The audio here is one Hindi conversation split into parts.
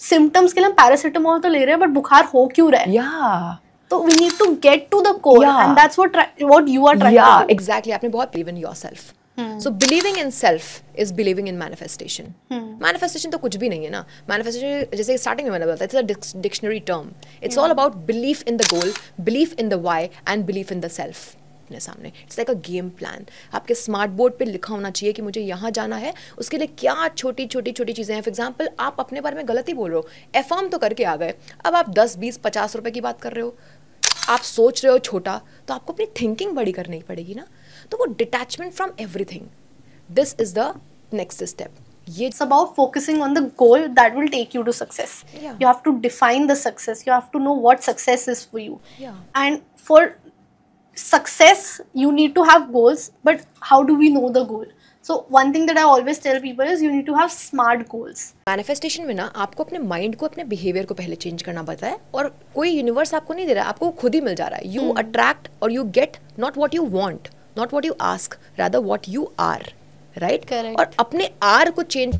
सिम्टम्स के लिए हम पैरासिटामोल तो ले रहे हैं, बट बुखार हो क्यों रहा है? Yeah. तो we need to get to the core, Yeah. and that's what you are trying Yeah, to do. exactly. आपने बहुत believe in yourself. So believing in self is believing in manifestation. Manifestation तो कुछ भी नहीं है ना. Manifestation जैसे starting में मैंने बताया, it's a dictionary term. It's all about belief in the goal, belief in the why, and belief in the self. अपने सामने it's like a game plan. आपके स्मार्ट बोर्ड पे लिखा होना चाहिए कि मुझे यहाँ जाना है, उसके लिए क्या छोटी छोटी छोटी चीज़ें हैं. फॉर एग्जाम्पल, आप अपने बारे में गलत ही बोल रहे हो, एफर्म तो करके आ गए, अब आप 10 20 50 रुपए की बात कर रहे हो, आप सोच रहे हो छोटा, तो आपको अपनी थिंकिंग बड़ी करनी पड़ेगी ना. तो वो detachment from everything, this is the next step. It's about focusing on the goal that will take you to success. Yeah. You have to define the success. You have to know what success is for you. Yeah. And for success, you need to have goals. But how do we know the goal? So one thing that I always tell people is you need to have smart goals. Manifestation में ना आपको अपने माइंड को, अपने बिहेवियर को पहले चेंज करना पड़ता है, और कोई यूनिवर्स आपको नहीं दे रहा है, आपको खुद ही मिल जा रहा है. यू अट्रैक्ट और you get not what you want, not what you ask, rather what you are. Right. Correct. और अपने आर को change.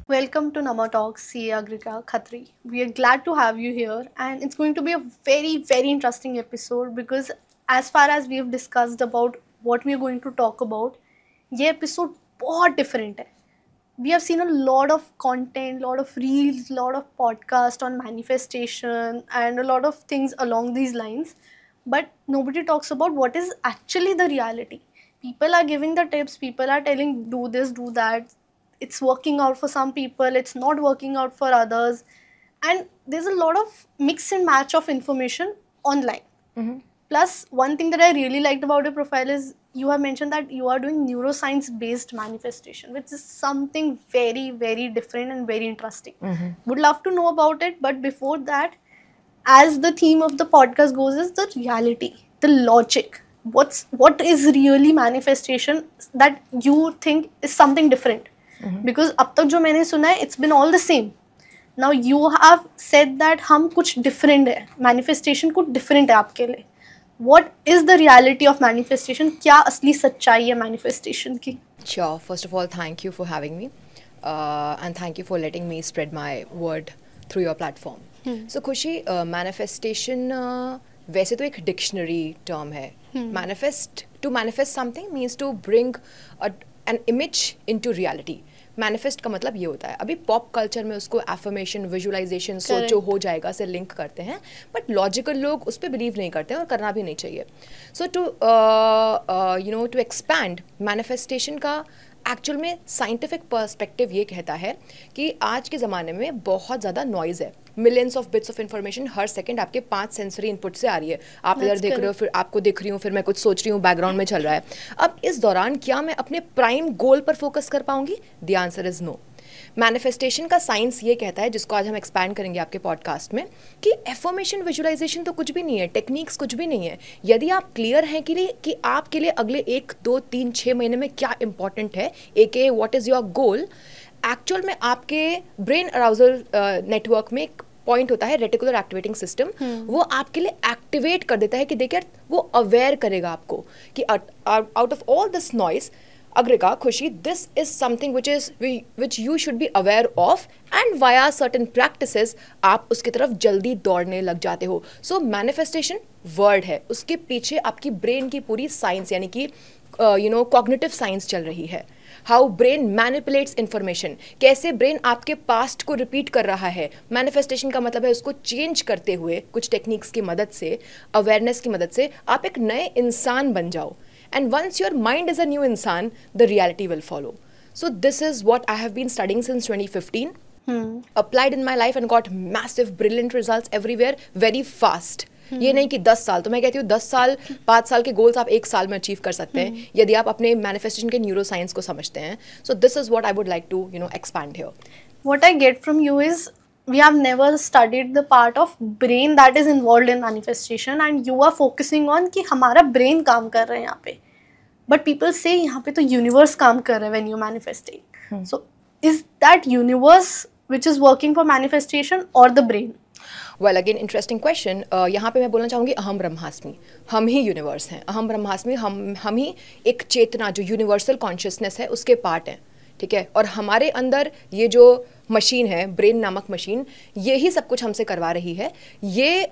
Welcome to Nama Talks, CA Agrika Khatri. We are glad to have you here, and it's going to be a very, very interesting episode because as far as we have discussed about what we are going to talk about, ये episode बहुत different है. We have seen a lot of content, lot of reels, lot of podcasts on manifestation and a lot of things along these lines, but nobody talks about what is actually the reality. People are giving the tips, people are telling do this, do that. It's working out for some people, it's not working out for others, and there's a lot of mix and match of information online. Plus, one thing that I really liked about your profile is you have mentioned that you are doing neuroscience based manifestation, which is something very, very different and very interesting. Would love to know about it, but before that, as the theme of the podcast goes, is the reality, the logic. What is really manifestation that you think is something different? Because अब तक जो मैंने सुना है, it's been all the same. Now you have said that हम कुछ different है, manifestation कुछ different है आपके लिए. What is the reality of manifestation? क्या असली सच्चाई है manifestation की? Sure. First of all, thank you for having me, and thank you for letting me spread my word through your platform. So खुशी, manifestation वैसे तो एक डिक्शनरी टर्म है. To manifest something means to bring an image into reality. Manifest का मतलब ये होता है, अभी पॉप कल्चर में उसको एफर्मेशन, विजुअलाइजेशन, सोचो हो जाएगा से लिंक करते हैं, बट लॉजिकल लोग उस पर बिलीव नहीं करते हैं और करना भी नहीं चाहिए. सो टू एक्सपैंड मैनिफेस्टेशन का एक्चुअल में साइंटिफिक पर्सपेक्टिव ये कहता है कि आज के ज़माने में बहुत ज़्यादा नॉइज़ है. Millions of bits of information her second आपके 5 सेंसरी इनपुट से आ रही है. आप इधर देख रहे हो, फिर आपको देख रही हूँ, फिर मैं कुछ सोच रही हूँ, बैकग्राउंड में चल रहा है. अब इस दौरान क्या मैं अपने प्राइम गोल पर फोकस कर पाऊंगी? The answer is no. Manifestation का साइंस ये कहता है, जिसको आज हम एक्सपैंड करेंगे आपके पॉडकास्ट में, कि एफर्मेशन, विजुअलाइजेशन तो कुछ भी नहीं है, टेक्निक्स कुछ भी नहीं है. यदि आप क्लियर हैं कि आपके लिए अगले 1 2 3 6 महीने में क्या इंपॉर्टेंट है, AKA what is your goal, actual में आपके ब्रेन अराउजल नेटवर्क में एक पॉइंट होता है, रेटिकुलर एक्टिवेटिंग सिस्टम, वो आपके लिए एक्टिवेट कर देता है कि देखिए वो अवेयर करेगा आपको कि out of all this noise, Agrika, Khushi, this is something which you should be aware of, and via certain practices आप उसकी तरफ जल्दी दौड़ने लग जाते हो. So manifestation वर्ड है, उसके पीछे आपकी ब्रेन की पूरी साइंस यानी कि कॉग्निटिव साइंस चल रही है. हाउ ब्रेन मैनिपुलेट्स इन्फॉर्मेशन, कैसे ब्रेन आपके पास्ट को रिपीट कर रहा है. मैनिफेस्टेशन का मतलब है उसको चेंज करते हुए कुछ टेक्निक्स की मदद से, अवेयरनेस की मदद से आप एक नए इंसान बन जाओ. And once your mind is a new insan, the reality will follow. So this is what I have been studying since 2015. Applied in my life and got massive, brilliant results everywhere very fast. ये नहीं कि 10 साल, तो मैं कहती हूँ 10 साल 5 साल के गोल्स आप 1 साल में अचीव कर सकते हैं यदि आप अपने मैनिफेस्टेशन के न्यूरो साइंस को समझते हैं. So this is what I would like to expand here. What I get from you is we have never studied the part of brain that is involved in manifestation, and you are focusing on कि हमारा brain काम कर रहा है यहाँ पे, but people say यहाँ पे तो universe काम कर रहा है when you manifesting. So is that universe which is working for manifestation or the brain? Well again interesting question. यहाँ पे मैं बोलना चाहूँगी अहम ब्रह्मास्मि, हम ही यूनिवर्स हैं। अहम ब्रह्मास्मि, हम ही एक चेतना जो यूनिवर्सल कॉन्शियसनेस है उसके पार्ट हैं, ठीक है। और हमारे अंदर ये जो मशीन है, ब्रेन नामक मशीन, ये ही सब कुछ हमसे करवा रही है। ये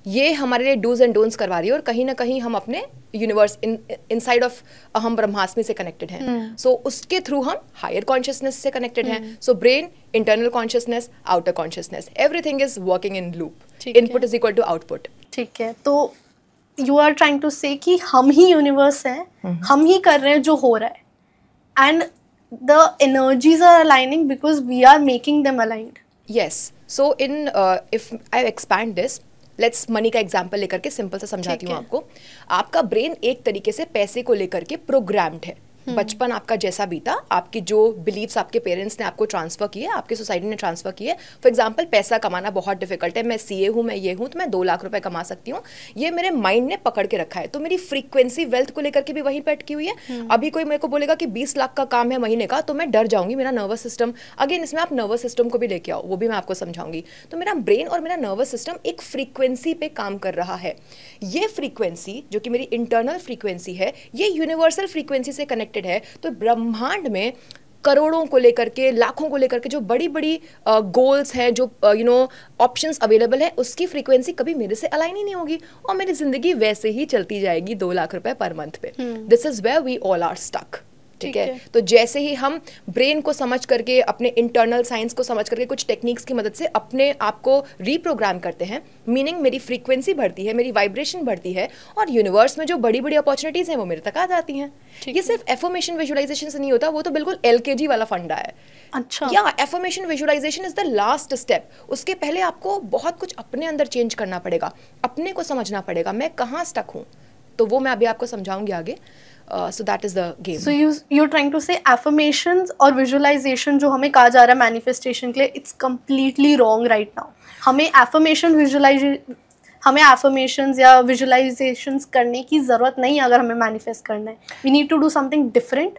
ये हमारे लिए डूज एंड डोंट्स करवा रही है, और कहीं ना कहीं हम अपने यूनिवर्स इनसाइड ऑफ अहम ब्रह्मास्मि से कनेक्टेड हैं। सो उसके थ्रू हम हायर कॉन्शियसनेस से कनेक्टेड हैं। So brain, internal consciousness, outer consciousness, everything is working in loop. Input is equal to output. ठीक है, तो यू आर ट्राइंग टू से कि हम ही यूनिवर्स हैं, हम ही कर रहे हैं जो हो रहा है, and the energies are aligning because we are making them aligned. Yes. So if I expand this, let's money का एग्जाम्पल लेकर के सिंपल सा समझाती हूँ आपको। आपका ब्रेन एक तरीके से पैसे को लेकर के प्रोग्राम्ड है। बचपन आपका जैसा बीता, आपकी जो बिलीव्स आपके पेरेंट्स ने आपको ट्रांसफर किए, आपकी सोसाइटी ने ट्रांसफर किए। फॉर एग्जांपल, पैसा कमाना बहुत डिफिकल्ट है, मैं सीए हूँ, मैं ये हूँ, तो मैं 2 लाख रुपए कमा सकती हूँ, ये मेरे माइंड ने पकड़ के रखा है। तो मेरी फ्रीक्वेंसी वेल्थ को लेकर के भी वहीं पे अटकी हुई है। अभी कोई मेरे को बोलेगा कि 20 लाख का काम है महीने का, तो मैं डर जाऊंगी। मेरा नर्वस सिस्टम, अगेन इसमें आप नर्वस सिस्टम को भी लेके आओ, वो भी मैं आपको समझाऊंगी। तो मेरा ब्रेन और मेरा नर्वस सिस्टम एक फ्रीक्वेंसी पे काम कर रहा है। ये फ्रीक्वेंसी जो कि मेरी इंटरनल फ्रीक्वेंसी है, ये यूनिवर्सल फ्रीक्वेंसी से कनेक्टेड है। तो ब्रह्मांड में करोड़ों को लेकर के, लाखों को लेकर के जो बड़ी बड़ी गोल्स हैं, जो ऑप्शंस अवेलेबल है, उसकी फ्रीक्वेंसी कभी मेरे से अलाइन ही नहीं होगी, और मेरी जिंदगी वैसे ही चलती जाएगी 2 लाख रुपए पर मंथ पे। This is where we all are stuck. ठीक है। तो जैसे ही हम ब्रेन को समझ करके, अपने इंटरनल साइंस को समझ करके, कुछ टेक्निक्स की मदद से अपने आप को रीप्रोग्राम करते हैं, मीनिंग मेरी फ्रीक्वेंसी बढ़ती है, मेरी वाइब्रेशन बढ़ती है, और यूनिवर्स में जो बड़ी बड़ी अपॉर्चुनिटीज हैं वो मेरे तक आ जाती हैं। ये सिर्फ एफर्मेशन विजुअलाइजेशन से नहीं होता, वो तो बिल्कुल LKG वाला फंडा है। अच्छा, या affirmation visualization is the last step. उसके पहले आपको बहुत कुछ अपने अंदर चेंज करना पड़ेगा, अपने को समझना पड़ेगा, मैं कहाँ स्टक हूँ। तो वो मैं अभी आपको समझाऊंगी आगे। So that is the game. So you're trying to say affirmations और visualization जो हमें कहा जा रहा है manifestation के लिए, it's completely wrong right now. हमें affirmations या visualizations करने की ज़रूरत नहीं अगर हमें manifest करना है. We need to do something different.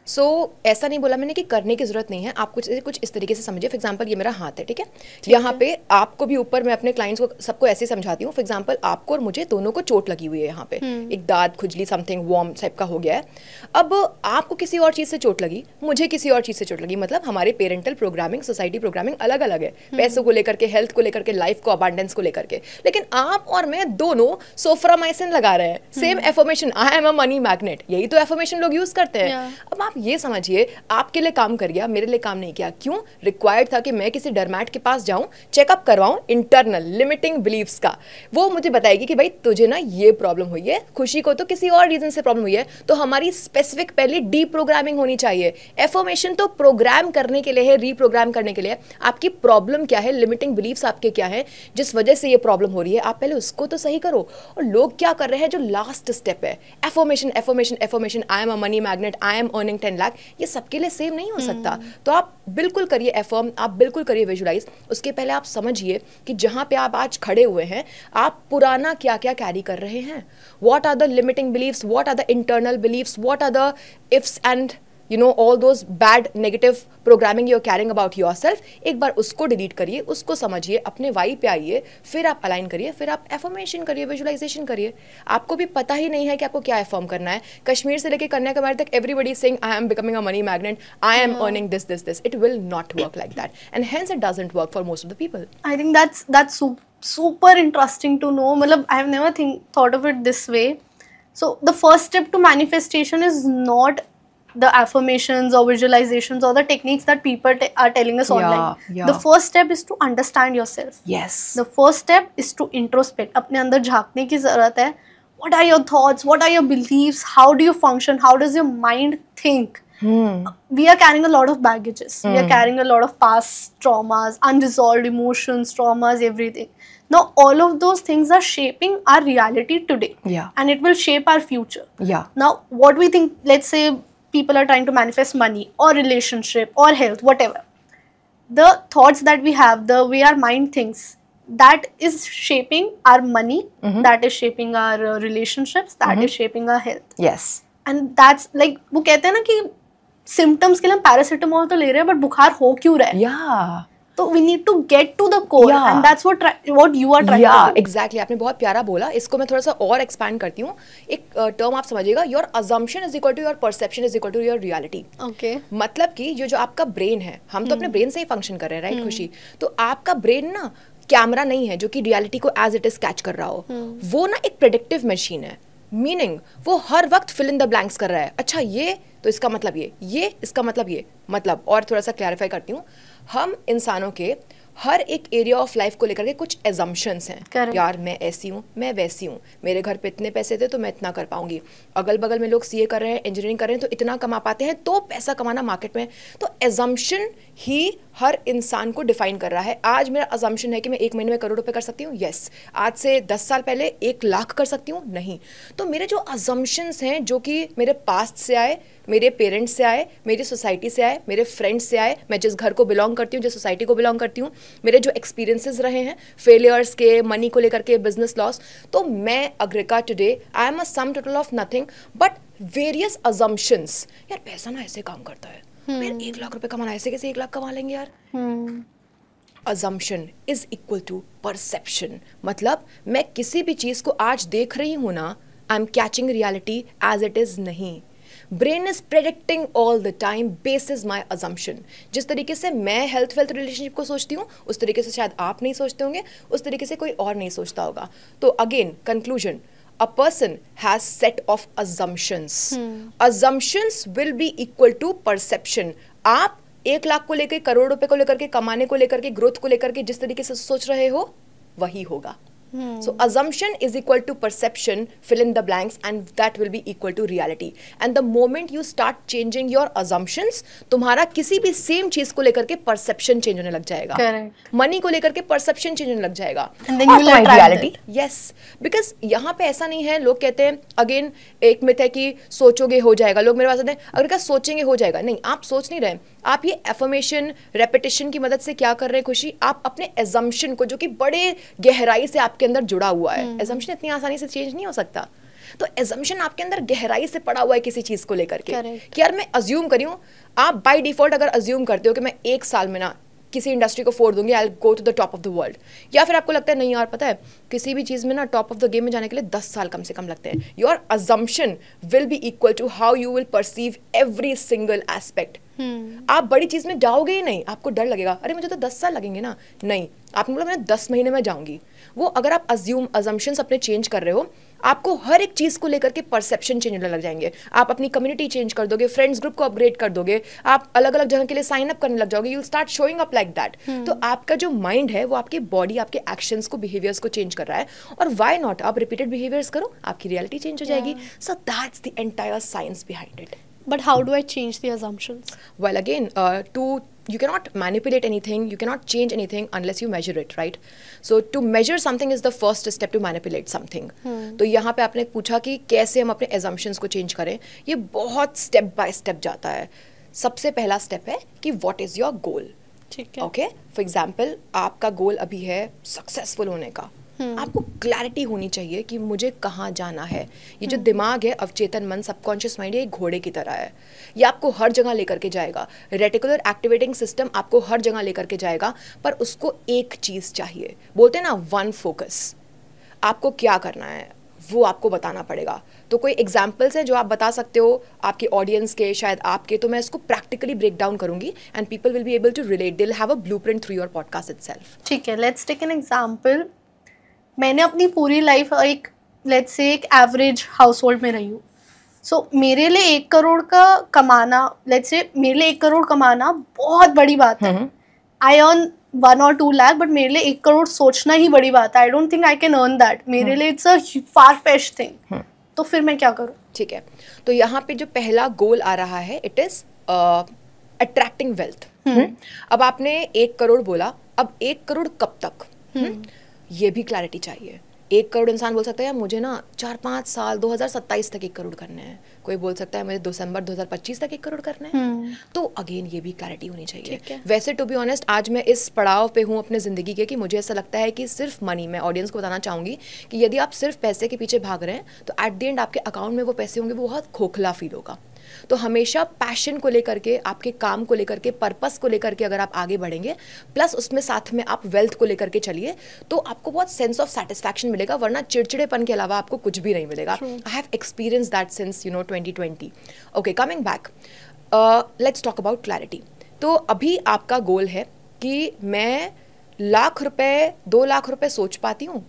सो ऐसा नहीं बोला मैंने कि करने की जरूरत नहीं है। आप कुछ इस तरीके से समझिए। फॉर एग्जांपल, ये मेरा हाथ है, ठीक है। यहाँ पे आपको भी ऊपर, मैं अपने क्लाइंट्स को सबको ऐसे समझाती हूँ। फॉर एग्जांपल, आपको और मुझे दोनों को चोट लगी हुई है यहाँ पे, एक दाद, खुजली, समथिंग वार्म टाइप का हो गया है। अब आपको किसी और चीज़ से चोट लगी, मुझे किसी और चीज़ से चोट लगी, मतलब हमारे पेरेंटल प्रोग्रामिंग, सोसाइटी प्रोग्रामिंग अलग अलग है, पैसों को लेकर के, हेल्थ को लेकर के, लाइफ को, अबांडेंस को लेकर के। लेकिन आप और मैं दोनों सोफ्रामाइसिन लगा रहे हैं, same affirmation, I am a money magnet, यही तो एफर्मेशन लोग यूज करते हैं। अब आप ये समझिए, आपके लिए काम कर गया, मेरे लिए काम नहीं किया। क्यों? रिक्वायर्ड था कि मैं किसी डरमैट के पास जाऊं, चेकअप करवाऊं इंटरनल लिमिटिंग बिलीव्स का। वो मुझे बताएगी कि भाई तुझे ना ये प्रॉब्लम हुई है, खुशी को तो किसी और रीजन से प्रॉब्लम हुई है। तो हमारी स्पेसिफिक पहले डीप्रोग्रामिंग होनी चाहिए। एफर्मेशन तो प्रोग्राम करने के लिए है, रीप्रोग्राम करने के लिए। आपकी प्रॉब्लम क्या है, लिमिटिंग बिलीव्स आपके क्या है, जिस वजह से ये प्रॉब्लम हो रही है, आप पहले उसको तो सही करो। और लोग क्या कर रहे हैं, जो लास्ट स्टेप है, affirmation affirmation affirmation, I am a money magnet, I am earning 10 lakh, ये सबके लिए सेम नहीं हो सकता। तो आप बिल्कुल करिए एफर्म, आप बिल्कुल करिए विजुलाइज। उसके पहले आप समझिए कि जहां पे आप आज खड़े हुए हैं, आप पुराना क्या क्या कैरी कर रहे हैं। What are the limiting believes, what are the internal believes, what are the ifs and all those bad negative programming you're carrying about yourself। एक बार उसको डिलीट करिए, उसको समझिए, अपने वाई पे आइए, फिर आप अलाइन करिए, फिर आप एफर्मेशन करिए, विजुअलाइजेशन करिए। आपको भी पता ही नहीं है कि आपको क्या एफर्म करना है। कश्मीर से लेकर कन्याकुमारी तक everybody is saying I am becoming a money magnet, I am earning this this this. It will not work like that, and hence it doesn't work for most of the people. I think that's super interesting to know. मतलब I have never thought of it this way. So the first step to manifestation is not the affirmations or visualizations or the techniques that people are telling us online. Yeah. The first step is to understand yourself. Yes. The first step is to introspect. अपने अंदर झांकने की ज़रूरत है. What are your thoughts? What are your beliefs? How do you function? How does your mind think? We are carrying a lot of baggages. We are carrying a lot of past traumas, unresolved emotions, traumas, everything. Now, all of those things are shaping our reality today. Yeah. And it will shape our future. Yeah. Now, what we think, let's say people are trying to manifest money or relationship or health, whatever. The thoughts that we have, the way our mind thinks, that is shaping our money, that is shaping our relationships, that is shaping our health. Yes. And that's like, वो कहते हैं ना कि symptoms के लिए हम पैरासिटामोल तो ले रहे हैं, but बुखार हो क्यों रहा है? Yeah. तो we need to get to the core, Yeah. and that's what you are trying या to do. एग्जैक्टली, आपने बहुत प्यारा बोला. इसको मैं थोड़ा सा और एक्सपैंड करती हूँ. एक टर्म आप समझिएगा, your assumption is equal to your perception is equal to your reality. Okay. मतलब कि ये जो आपका ब्रेन है, हम तो अपने ब्रेन से ही फंक्शन कर रहे हैं, राइट खुशी? तो आपका ब्रेन ना कैमरा नहीं है जो कि रियलिटी को एज इट इज कैच कर रहा हो. वो ना एक प्रेडिक्टिव मशीन है. मीनिंग वो हर वक्त फिल इन द ब्लैंक्स कर रहा है. अच्छा ये तो इसका मतलब ये इसका मतलब ये मतलब. और थोड़ा सा क्लैरिफाई करती हूँ, हम इंसानों के हर एक एरिया ऑफ लाइफ को लेकर के कुछ एजम्पशंस हैं. Correct. यार मैं ऐसी हूँ, मैं वैसी हूँ, मेरे घर पे इतने पैसे थे तो मैं इतना कर पाऊंगी, अगल बगल में लोग सीए कर रहे हैं, इंजीनियरिंग कर रहे हैं तो इतना कमा पाते हैं, तो पैसा कमाना मार्केट में. तो एजम्पशन ही हर इंसान को डिफाइन कर रहा है. आज मेरा अजम्पशन है कि मैं 1 महीने में करोड़ रुपए कर सकती हूँ, यस. आज से 10 साल पहले 1 लाख कर सकती हूँ, नहीं. तो मेरे जो अजम्पशंस हैं जो कि मेरे पास्ट से आए, मेरे पेरेंट्स से आए, मेरी सोसाइटी से आए, मेरे फ्रेंड्स से आए, मैं जिस घर को बिलोंग करती हूँ, जिस सोसाइटी को बिलोंग करती हूँ, मेरे जो एक्सपीरियंसेस रहे हैं फेलियर्स के, मनी को लेकर के, बिजनेस लॉस, तो मैं अग्रिका today I am a sum total of nothing but various assumptions. यार पैसा ना ऐसे काम करता है, फिर 1 लाख रुपए कमाना, ऐसे कैसे 1 लाख कमा लेंगे यार. Assumption is equal to perception. मतलब मैं किसी भी चीज को आज देख रही हूं ना, I am catching reality as it is नहीं. Brain is predicting all the time basis my assumption. जिस तरीके से मैं हेल्थ वेल्थ रिलेशनशिप को सोचती हूँ, उस तरीके से शायद आप नहीं सोचते होंगे, उस तरीके से कोई और नहीं सोचता होगा. तो again conclusion, a person has set of assumptions. Assumptions will be equal to perception. आप 1 लाख को लेकर, करोड़ रुपए को लेकर के, कमाने को लेकर के, ग्रोथ को लेकर के जिस तरीके से सोच रहे हो वही होगा. So assumption is equal to perception, fill in the blanks, and that will be equal to reality. And the moment you start changing your assumptions, तुम्हारा किसी भी सेम चीज को लेकर के परसेप्शन चेंज होने लग जाएगा. Correct. मनी को लेकर के परसेप्शन चेंज होने लग जाएगा. And then you'll attract reality, that. Yes. Because यहाँ पे ऐसा नहीं है. लोग कहते हैं, अगेन एक मिथ है कि सोचोगे हो जाएगा. लोग मेरे पास आते हैं, अगर क्या सोचेंगे हो जाएगा. नहीं, आप सोच नहीं रहे. आप ये एफर्मेशन, रेपिटेशन की मदद से क्या कर रहे हैं खुशी? आप अपने एजम्पशन को, जो कि बड़े गहराई से आपके अंदर जुड़ा हुआ है, एजम्पशन इतनी आसानी से चेंज नहीं हो सकता. तो एजम्पशन आपके अंदर गहराई से पड़ा हुआ है किसी चीज को लेकर के. Correct. कि यार मैं अज्यूम करी हूँ. आप बाय डिफॉल्ट अगर अज्यूम करते हो कि मैं 1 साल में ना किसी इंडस्ट्री को फोड़ दूंगी, I will go to the top of the world, या फिर आपको लगता है नहीं यार पता है किसी भी चीज में ना टॉप ऑफ द गेम में जाने के लिए 10 साल कम से कम लगते हैं. Your assumption will be equal to how you will perceive every single aspect. आप बड़ी चीज में जाओगे ही नहीं, आपको डर लगेगा, अरे मुझे तो 10 साल लगेंगे ना. नहीं, आपने बोला मैं 10 महीने में जाऊंगी. वो अगर आप अजम्पशंस अपने चेंज कर रहे हो, आपको हर एक चीज को लेकर के परसेप्शन चेंज होने लग जाएंगे. आप अपनी कम्युनिटी चेंज कर दोगे, फ्रेंड्स ग्रुप को अपग्रेड कर दोगे, आप अलग अलग जगह के लिए साइन अप करने लग जाओगे, you will start showing up like that. तो आपका जो माइंड है वो आपकी बॉडी, आपके एक्शंस को, बिहेवियर्स को चेंज कर रहा है. और व्हाई नॉट, आप रिपीटेड बिहेवियर्स करो, आपकी रियलिटी चेंज हो जाएगी. So that's the entire science behind it. But how do I change the assumptions? Well, again, you cannot manipulate anything, you cannot change anything unless you measure it, right? So to measure something is the first step to manipulate something. तो यहाँ पे आपने पूछा कि कैसे हम अपने assumptions को change करें. ये बहुत step by step जाता है. सबसे पहला step है कि what is your goal? ठीक है. Okay? For example, आपका goal अभी है successful होने का. आपको क्लैरिटी होनी चाहिए कि मुझे कहाँ जाना है. ये जो दिमाग है, अवचेतन मन, सबकॉन्शियस माइंड, ये घोड़े की तरह है. ये आपको हर जगह लेकर के जाएगा. रेटिकुलर एक्टिवेटिंग सिस्टम आपको हर जगह लेकर के जाएगा, पर उसको एक चीज़ चाहिए. बोलते हैं ना, वन फोकस. आपको क्या करना है वो आपको बताना पड़ेगा. तो कोई एग्जाम्पल्स हैं जो आप बता सकते हो आपके ऑडियंस के, शायद आपके, तो मैं इसको प्रैक्टिकली ब्रेक डाउन करूंगी and people will be able to relate. They will have a blueprint through your podcast itself. ठीक है, लेट्स टेक एन एग्जांपल. मैंने अपनी पूरी लाइफ एक लेट्स से एक एवरेज हाउस होल्ड में रही हूँ. सो मेरे लिए 1 करोड़ का कमाना, लेट्स से मेरे लिए 1 करोड़ कमाना बहुत बड़ी बात है. I earn 1 or 2 lakh, but मेरे लिए 1 करोड़ सोचना ही बड़ी बात है. आई don't think I can earn that. मेरे लिए it's a far fetched thing. तो फिर मैं क्या करूँ? ठीक है, तो यहाँ पे जो पहला गोल आ रहा है, इट इज अट्रैक्टिंग वेल्थ. अब आपने 1 करोड़ बोला, अब 1 करोड़ कब तक? ये भी क्लैरिटी चाहिए. 1 करोड़ इंसान बोल सकता है यार मुझे ना 4-5 साल 2027 तक 1 करोड़ करने हैं. कोई बोल सकता है मुझे दिसंबर 2025 तक 1 करोड़ करने हैं. तो अगेन ये भी क्लैरिटी होनी चाहिए. वैसे टू बी ऑनेस्ट आज मैं इस पड़ाव पे हूँ अपने ज़िंदगी के कि मुझे ऐसा लगता है कि सिर्फ मनी, मैं ऑडियंस को बताना चाहूँगी कि यदि आप सिर्फ पैसे के पीछे भाग रहे हैं तो एट द एंड आपके अकाउंट में वो पैसे होंगे, वो बहुत खोखला फील होगा. तो हमेशा पैशन को लेकर के, आपके काम को लेकर के, पर्पस को लेकर के अगर आप आगे बढ़ेंगे, प्लस उसमें साथ में आप वेल्थ को लेकर के चलिए, तो आपको बहुत सेंस ऑफ सेटिस्फैक्शन मिलेगा, वरना चिड़चिड़ेपन के अलावा आपको कुछ भी नहीं मिलेगा. I have experience that since 2020. Okay, coming back, let's talk about clarity. तो अभी आपका गोल है कि मैं लाख रुपए, 2 लाख रुपए सोच पाती हूँ.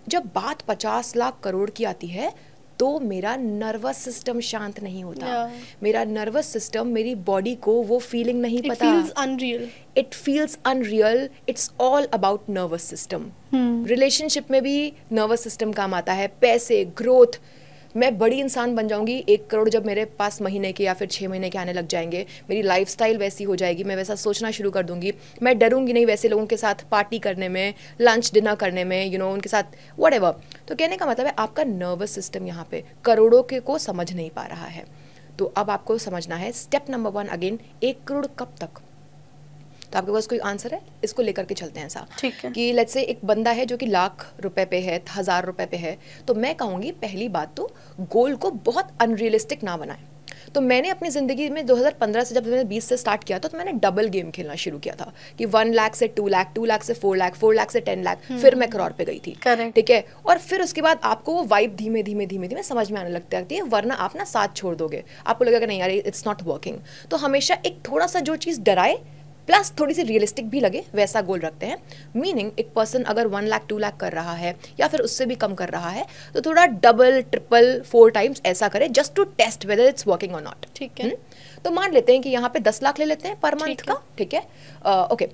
जब बात 50 लाख करोड़ की आती है तो मेरा नर्वस सिस्टम शांत नहीं होता. मेरा नर्वस सिस्टम, मेरी बॉडी को वो फीलिंग नहीं पता. It feels unreal. It's all about nervous system. Relationship में भी नर्वस सिस्टम काम आता है. पैसे, ग्रोथ, मैं बड़ी इंसान बन जाऊंगी, 1 करोड़ जब मेरे पास महीने के या फिर 6 महीने के आने लग जाएंगे, मेरी लाइफस्टाइल वैसी हो जाएगी, मैं वैसा सोचना शुरू कर दूंगी, मैं डरूंगी नहीं वैसे लोगों के साथ पार्टी करने में, लंच डिनर करने में, उनके साथ व्हाटएवर. तो कहने का मतलब है आपका नर्वस सिस्टम यहाँ पे करोड़ों के को समझ नहीं पा रहा है. तो अब आपको समझना है स्टेप नंबर 1 अगेन, 1 करोड़ कब तक. तो आपके पास कोई आंसर है? इसको लेकर के चलते हैं ऐसा. ठीक है. कि लेट्स से एक बंदा है जो कि लाख रुपए पे है, 1000 रुपए पे है, तो मैं कहूँगी पहली बात तो गोल को बहुत अनरियलिस्टिक ना बनाएं. तो मैंने अपनी ज़िंदगी में 2015 से, जब मैंने 20 से स्टार्ट किया था, तो मैंने डबल गेम खेलना शुरू किया था कि 1 लाख से 2 लाख, 2 लाख से 4 लाख, 4 लाख से 10 लाख, फिर मैं करोड़ पे गई थी. ठीक है. और फिर उसके बाद आपको वो वाइब धीमे धीमे धीमे धीमे समझ में आने लगती है, वरना आप ना साथ छोड़ दोगे. आपको लगेगा नहीं यार इट्स नॉट वर्किंग. तो हमेशा एक थोड़ा सा जो चीज़ डराए प्लस थोड़ी सी रियलिस्टिक भी लगे वैसा गोल रखते हैं. मीनिंग एक पर्सन अगर 1 लाख 2 लाख कर रहा है या फिर उससे भी कम कर रहा है, तो थोड़ा डबल, ट्रिपल, 4 टाइम्स ऐसा करे, just to test whether it's working और नॉट. ठीक है. तो मान लेते हैं कि यहाँ पे 10 लाख ले लेते हैं पर मंथ का. ठीक है. ओके.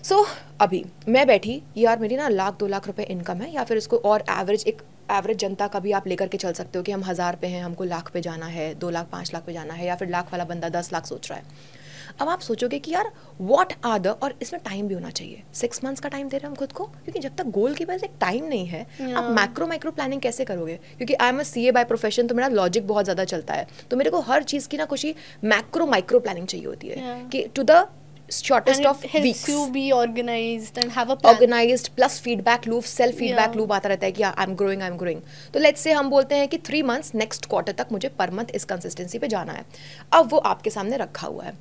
सो अभी मैं बैठी, यार मेरी ना 1-2 लाख रुपए इनकम है, या फिर इसको और एवरेज जनता का भी आप लेकर के चल सकते हो कि हम 1000 पे हैं, हमको लाख पे जाना है, 2 लाख 5 लाख पे जाना है, या फिर लाख वाला बंदा 10 लाख सोच रहा है. अब आप सोचोगे कि यार व्हाट आर द, और इसमें टाइम भी होना चाहिए. 6 मंथ्स का टाइम दे रहे हैं हम खुद को, क्योंकि जब तक गोल के पास एक टाइम नहीं है, आप माइक्रो प्लानिंग कैसे करोगे. क्योंकि आई am a CA by profession, तो मेरा लॉजिक बहुत ज़्यादा चलता है. तो मेरे को हर चीज़ की ना खुशी माइक्रो प्लानिंग चाहिए होती है कि to the shortest of weeks. You be organized and have a plan. Organized plus feedback loop, self feedback loop आता रहता है कि I'm growing. तो let's say हम बोलते हैं कि 3 months next quarter तक मुझे per month इस consistency पे जाना है. अब वो आपके सामने रखा हुआ है.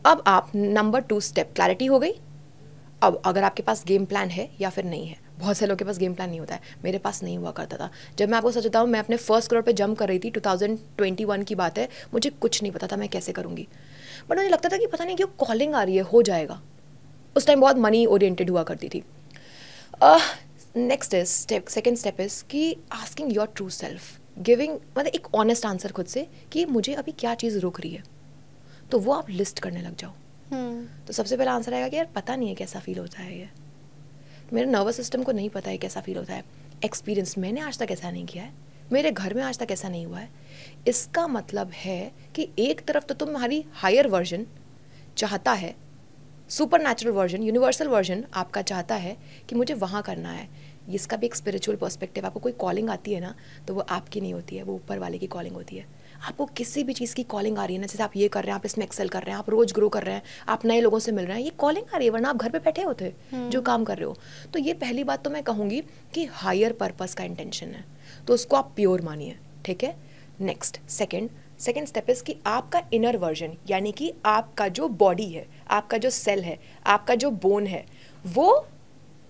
अब आप नंबर 2 स्टेप, क्लैरिटी हो गई. अब अगर आपके पास गेम प्लान है या फिर नहीं है. बहुत से लोगों के पास गेम प्लान नहीं होता है. मेरे पास नहीं हुआ करता था. जब मैं आपको सच बताऊँ, मैं अपने फर्स्ट करोड़ पे जंप कर रही थी, 2021 की बात है. मुझे कुछ नहीं पता था मैं कैसे करूँगी, बट मुझे लगता था कि पता नहीं क्यों कॉलिंग आ रही है, हो जाएगा. उस टाइम बहुत मनी ओरिएंटेड हुआ करती थी. Next is second step is कि asking your true self, giving मतलब एक ऑनेस्ट आंसर खुद से कि मुझे अभी क्या चीज़ रोक रही है. तो वो आप लिस्ट करने लग जाओ. तो सबसे पहला आंसर आएगा कि यार पता नहीं है कैसा फील होता है, ये मेरे नर्वस सिस्टम को नहीं पता है कैसा फील होता है. एक्सपीरियंस मैंने आज तक ऐसा नहीं किया है, मेरे घर में आज तक ऐसा नहीं हुआ है. इसका मतलब है कि एक तरफ तो तुम्हारी हायर वर्जन चाहता है, super natural version, universal version आपका चाहता है कि मुझे वहाँ करना है. इसका भी एक स्पिरिचुअल पर्सपेक्टिव. आपको कोई कॉलिंग आती है ना, तो वो आपकी नहीं होती है, वो ऊपर वाले की कॉलिंग होती है. आपको किसी भी चीज़ की कॉलिंग आ रही है ना, जैसे आप ये कर रहे हैं, आप इसमें एक्सेल कर रहे हैं, आप रोज ग्रो कर रहे हैं, आप नए लोगों से मिल रहे हैं, ये कॉलिंग आ रही है, वरना आप घर पे बैठे होते जो काम कर रहे हो. तो ये पहली बात तो मैं कहूँगी कि हायर पर्पस का इंटेंशन है, तो उसको आप प्योर मानिए. ठीक है. नेक्स्ट सेकेंड स्टेप इज कि आपका इनर वर्जन, यानी कि आपका जो बॉडी है, आपका जो सेल है, आपका जो बोन है, वो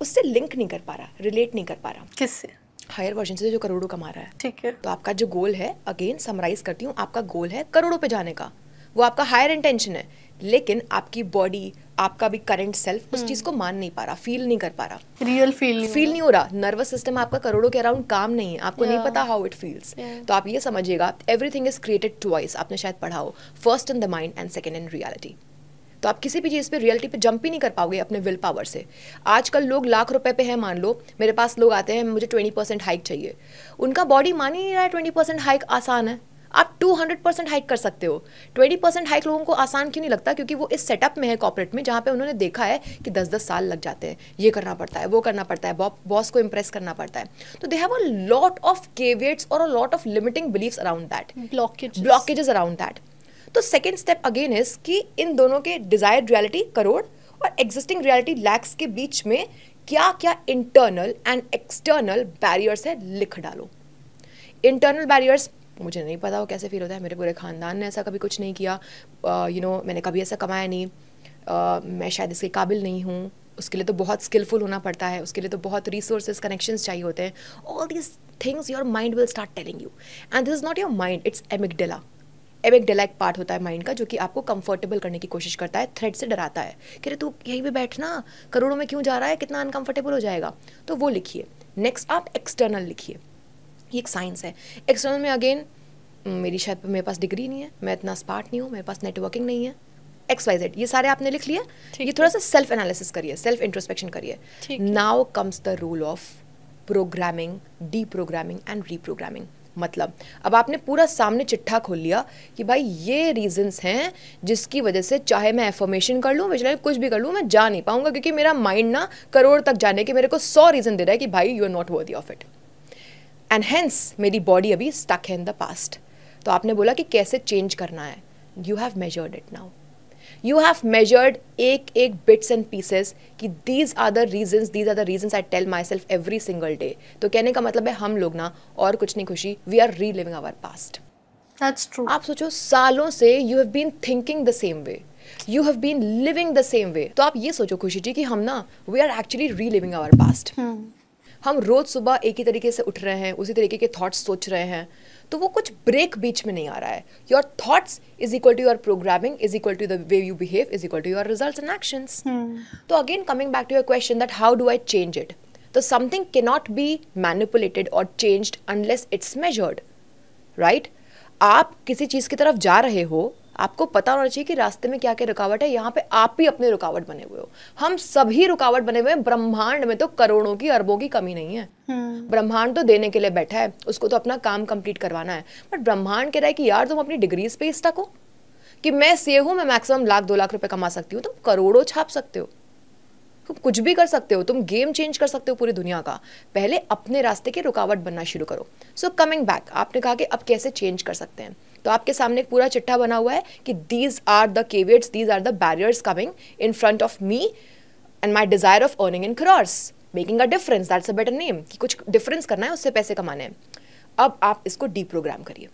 उससे लिंक नहीं कर पा रहा, रिलेट नहीं कर पा रहा. किससे? हायर वर्जन से जो करोड़ों कमा रहा है. ठीक है. तो आपका जो गोल है, अगेन समराइज करती हूँ, आपका गोल है करोड़ों पे जाने का, वो आपका हायर इंटेंशन है, लेकिन आपकी बॉडी, आपका भी करंट सेल्फ उस चीज को मान नहीं पा रहा, फील नहीं कर पा रहा, रियल फील नहीं हो रहा. नर्वस सिस्टम आपका करोड़ों के अराउंड काम नहीं है, आपको नहीं पता हाउ इट फील्स. तो आप ये समझिएगा, एवरीथिंग इज क्रिएटेड ट्वाइस. आपने शायद पढ़ा हो, first in the mind and second in reality. तो आप किसी भी चीज़ पे रियलिटी पे जंप ही नहीं कर पाओगे अपने विल पावर से. आजकल लोग लाख रुपए पे हैं, मान लो मेरे पास लोग आते हैं, मुझे 20% हाइक चाहिए, उनका बॉडी मान ही नहीं रहा है 20% हाइक आसान है. आप 200% हाइक कर सकते हो. 20% हाइक लोगों को आसान क्यों नहीं लगता? क्योंकि वो इस सेटअप में है कॉर्पोरेट में, जहाँ पे उन्होंने देखा है कि 10-10 साल लग जाते हैं, ये करना पड़ता है, वो करना पड़ता है, बॉस को इम्प्रेस करना पड़ता है. तो they have a lot of caveats और a lot of limiting beliefs around that, blockages around that. तो सेकेंड स्टेप अगेन इज कि इन दोनों के डिजायर्ड रियलिटी करोड़ और एग्जिस्टिंग रियलिटी लैक्स के बीच में क्या क्या इंटरनल एंड एक्सटर्नल बैरियर्स है, लिख डालो. इंटरनल बैरियर्स मुझे नहीं पता वो कैसे फील होता है, मेरे पूरे ख़ानदान ने ऐसा कभी कुछ नहीं किया, मैंने कभी ऐसा कमाया नहीं, मैं शायद इसके काबिल नहीं हूँ, उसके लिए तो बहुत स्किलफुल होना पड़ता है, उसके लिए तो बहुत रिसोर्सेज कनेक्शंस चाहिए होते हैं. All these things your mind will start telling you, and this is not your mind, it's amygdala. Amygdala एक पार्ट होता है माइंड का जो कि आपको कंफर्टेबल करने की कोशिश करता है, थ्रेट से डराता है कि अरे तू यहीं पे बैठना, करोड़ों में क्यों जा रहा है, कितना अनकंफर्टेबल हो जाएगा. तो वो लिखिए. नेक्स्ट आप एक्सटर्नल लिखिए. ये एक साइंस है. एक्सटर्नल में अगेन मेरे पास डिग्री नहीं है, मैं इतना स्मार्ट नहीं हूँ, मेरे पास नेटवर्किंग नहीं है, XYZ, ये सारे आपने लिख लिए. ये थोड़ा सा सेल्फ एनालिसिस करिए, सेल्फ इंट्रोस्पेक्शन करिए. Now comes the rule of programming, D programming and reprogramming. मतलब अब आपने पूरा सामने चिट्ठा खोल लिया कि भाई ये रीजंस हैं जिसकी वजह से चाहे मैं एफर्मेशन कर लूँ, विजुअलाइज कुछ भी कर लूँ, मैं जा नहीं पाऊंगा, क्योंकि मेरा माइंड ना करोड़ तक जाने के मेरे को 100 रीजन दे रहा है कि भाई you are not worthy of it, and hence मेरी बॉडी अभी स्टक है इन द पास्ट. तो आपने बोला कि कैसे चेंज करना है. You have measured it now. You have measured एक bits and pieces कि these are the reasons I tell myself every single day. तो कहने का मतलब है हम लोग ना और कुछ नहीं खुशी, we are reliving our past. That's true. आप सोचो सालों से you have been thinking the same way, you have been living the same way. तो आप ये सोचो खुशी जी कि हम ना we are actually reliving our past. हम रोज सुबह एक ही तरीके से उठ रहे हैं, उसी तरीके के थॉट्स सोच रहे हैं, तो वो कुछ ब्रेक बीच में नहीं आ रहा है. Your thoughts is equal to your programming is equal to the way you behave is equal to your results and actions. तो again coming back to your question that how do I change it. तो something can not be manipulated और changed unless it's measured, right. आप किसी चीज़ की तरफ जा रहे हो, आपको पता होना चाहिए कि रास्ते में क्या क्या रुकावट है. यहाँ पे आप ही अपने रुकावट बने हुए हो, हम सभी रुकावट बने हुए हैं. ब्रह्मांड में तो करोड़ों की अरबों की कमी नहीं है. ब्रह्मांड तो देने के लिए बैठा है, उसको तो अपना काम कंप्लीट करवाना है. बट ब्रह्मांड कह रहा है कि यार तुम अपनी डिग्रीज पे स्टक हो कि मैं सीए हूँ, मैं मैक्सिमम 1-2 लाख रुपए कमा सकती हूँ. तुम करोड़ों छाप सकते हो, तुम कुछ भी कर सकते हो, तुम गेम चेंज कर सकते हो पूरी दुनिया का. पहले अपने रास्ते की रुकावट बनना शुरू करो. सो कमिंग बैक, आपने कहा कि अब कैसे चेंज कर सकते हैं. तो आपके सामने एक पूरा चिट्ठा बना हुआ है कि these are the caveats, these are the barriers coming in front of me and my desire of earning in crores, making a difference, that's a better name, कि कुछ डिफरेंस करना है, उससे पैसे कमाने हैं. अब आप इसको डीप्रोग्राम करिए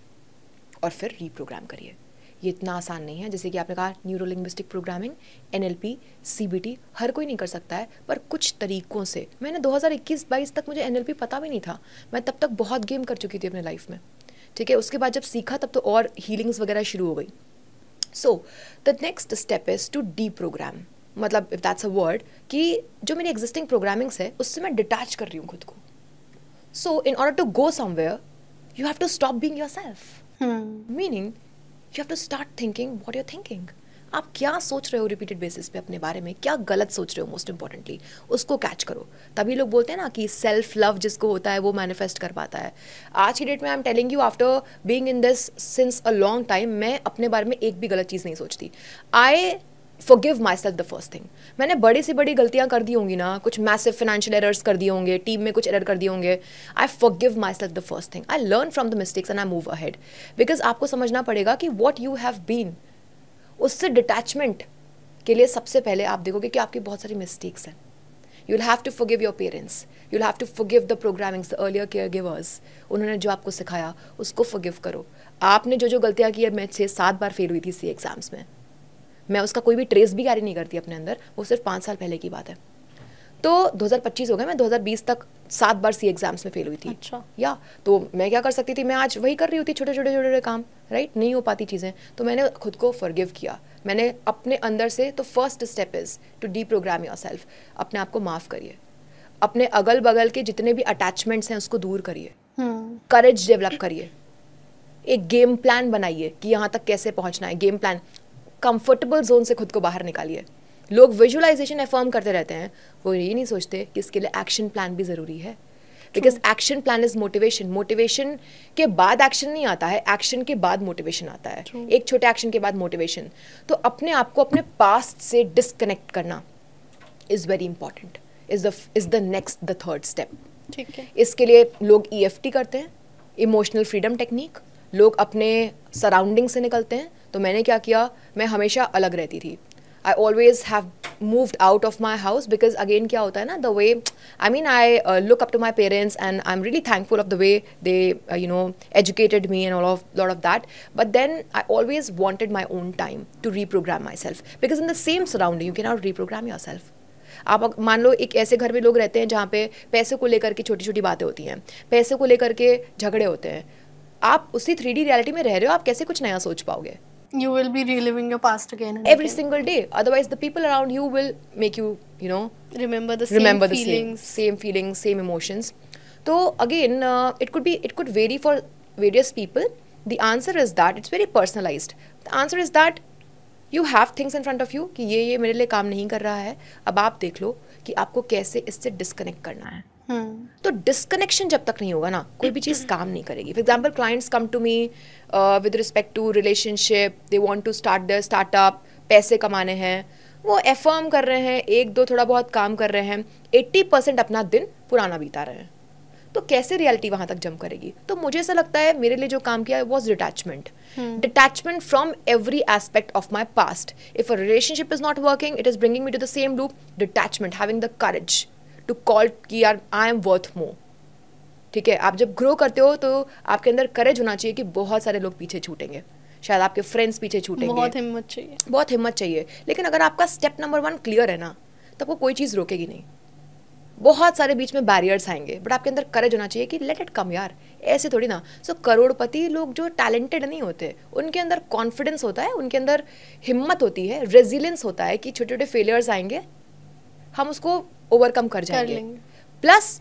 और फिर रीप्रोग्राम करिए. ये इतना आसान नहीं है. जैसे कि आपने कहा neuro linguistic programming, NLP, CBT हर कोई नहीं कर सकता है, पर कुछ तरीकों से. मैंने 2021-22 तक मुझे NLP पता भी नहीं था, मैं तब तक बहुत गेम कर चुकी थी अपने लाइफ में, ठीक है. उसके बाद जब सीखा तब तो और हीलिंग्स वगैरह शुरू हो गई. So the next step is to deprogram. मतलब इफ दैट्स अ वर्ड, कि जो मेरी एग्जिस्टिंग प्रोग्रामिंग्स है उससे मैं डिटैच कर रही हूँ खुद को. So in order to go somewhere you have to stop being yourself. Meaning you have to start thinking what you're thinking. आप क्या सोच रहे हो रिपीटेड बेसिस पे अपने बारे में, क्या गलत सोच रहे हो, मोस्ट इंपॉर्टेंटली उसको कैच करो. तभी लोग बोलते हैं ना कि सेल्फ लव जिसको होता है वो मैनिफेस्ट कर पाता है. आज की डेट में I am telling you, after being in this since a long time, मैं अपने बारे में एक भी गलत चीज़ नहीं सोचती. आई forgive myself the first thing. मैंने बड़ी से बड़ी गलतियां कर दी होंगी ना, कुछ मैसिव फाइनेंशियल एरर्स कर दिए होंगे, टीम में कुछ एरर कर दिए होंगे. आई forgive myself the first thing. I learn from the mistakes and I move ahead. Because आपको समझना पड़ेगा कि what you have been, उससे डिटैचमेंट के लिए सबसे पहले आप देखोगे कि आपकी बहुत सारी मिस्टेक्स हैं. You'll have to forgive your parents. You'll have to forgive the programmings, the earlier caregivers. उन्होंने जो आपको सिखाया उसको forgive करो. आपने जो जो गलतियाँ की है, मैं 6-7 बार फेल हुई थी सी एग्जाम्स में, मैं उसका कोई भी ट्रेस भी कैरी नहीं करती अपने अंदर, वो सिर्फ 5 साल पहले की बात है. तो 2025 हो गया, मैं 2020 तक 7 बार सी एग्जाम्स में फेल हुई थी. अच्छा. या तो मैं क्या कर सकती थी, मैं आज वही कर रही होती, छोटे छोटे काम, राइट. नहीं हो पाती चीज़ें, तो मैंने खुद को फॉरगिव किया. मैंने अपने अंदर से, तो first step is to deprogram yourself. अपने आप को माफ़ करिए, अपने अगल बगल के जितने भी अटैचमेंट्स हैं उसको दूर करिए, करेज डेवलप करिए, एक गेम प्लान बनाइए कि यहाँ तक कैसे पहुँचना है. गेम प्लान, कंफर्टेबल जोन से खुद को बाहर निकालिए. लोग विजुअलाइजेशन एफर्म करते रहते हैं, वो ये नहीं सोचते कि इसके लिए एक्शन प्लान भी ज़रूरी है. Because action plan is motivation. Motivation के बाद एक्शन नहीं आता है, एक्शन के बाद मोटिवेशन आता है. एक छोटे एक्शन के बाद मोटिवेशन. तो अपने आप को अपने पास्ट से डिस्कनेक्ट करना is very important, is the next, the third step. ठीक है. इसके लिए लोग EFT करते हैं, इमोशनल फ्रीडम टेक्निक. लोग अपने सराउंडिंग से निकलते हैं. तो मैंने क्या किया, मैं हमेशा अलग रहती थी. I always have moved out of my house because again क्या होता है ना, the way I mean I look up to my parents and I'm really thankful of the way they you know educated me and lot of that, but then I always wanted my own time to reprogram myself because in the same surrounding you cannot reprogram yourself. आप मान लो एक ऐसे घर में लोग रहते हैं जहाँ पे पैसे को लेकर के छोटी छोटी बातें होती हैं, पैसे को लेकर के झगड़े होते हैं, आप उसी 3D रियलिटी में रह रहे हो, आप कैसे कुछ नया सोच पाओगे? You will be reliving your past again and every single day. Otherwise, the people around you will make you, you know, remember the same feelings, same emotions. So again, it could vary for various people. The answer is that it's very personalized. The answer is that you have things in front of you कि ये मेरे लिए काम नहीं कर रहा है. अब आप देख लो कि आपको कैसे इससे डिस्कनेक्ट करना है. तो डिस्कनेक्शन जब तक नहीं होगा ना, कोई भी चीज़ काम नहीं करेगी. For example, clients come to me with respect to relationship, they want to start their startup, पैसे कमाने हैं, वो एफर्म कर रहे हैं, एक दो थोड़ा बहुत काम कर रहे हैं, 80% अपना दिन पुराना बिता रहे हैं. तो कैसे रियलिटी वहाँ तक जंप करेगी? तो मुझे ऐसा लगता है मेरे लिए जो काम किया was detachment from every aspect of my past. If a relationship is not working, it is bringing me to the same loop. Detachment, having the courage to call कि यार आई एम वर्थ मोर. ठीक है, आप जब ग्रो करते हो तो आपके अंदर करेज होना चाहिए कि बहुत सारे लोग पीछे छूटेंगे, शायद आपके फ्रेंड्स पीछे छूटेंगे, बहुत हिम्मत चाहिए. लेकिन अगर आपका स्टेप नंबर 1 क्लियर है ना, तो आपको कोई चीज़ रोकेगी नहीं. बहुत सारे बीच में बैरियर्स आएंगे, बट आपके अंदर करेज होना चाहिए कि लेट इट कम यार, ऐसे थोड़ी ना. सो करोड़पति लोग जो टैलेंटेड नहीं होते, उनके अंदर कॉन्फिडेंस होता है, उनके अंदर हिम्मत होती है, रेजिलियंस होता है कि छोटे छोटे फेलियर्स आएंगे, हम उसको ओवरकम कर जाएंगे. Plus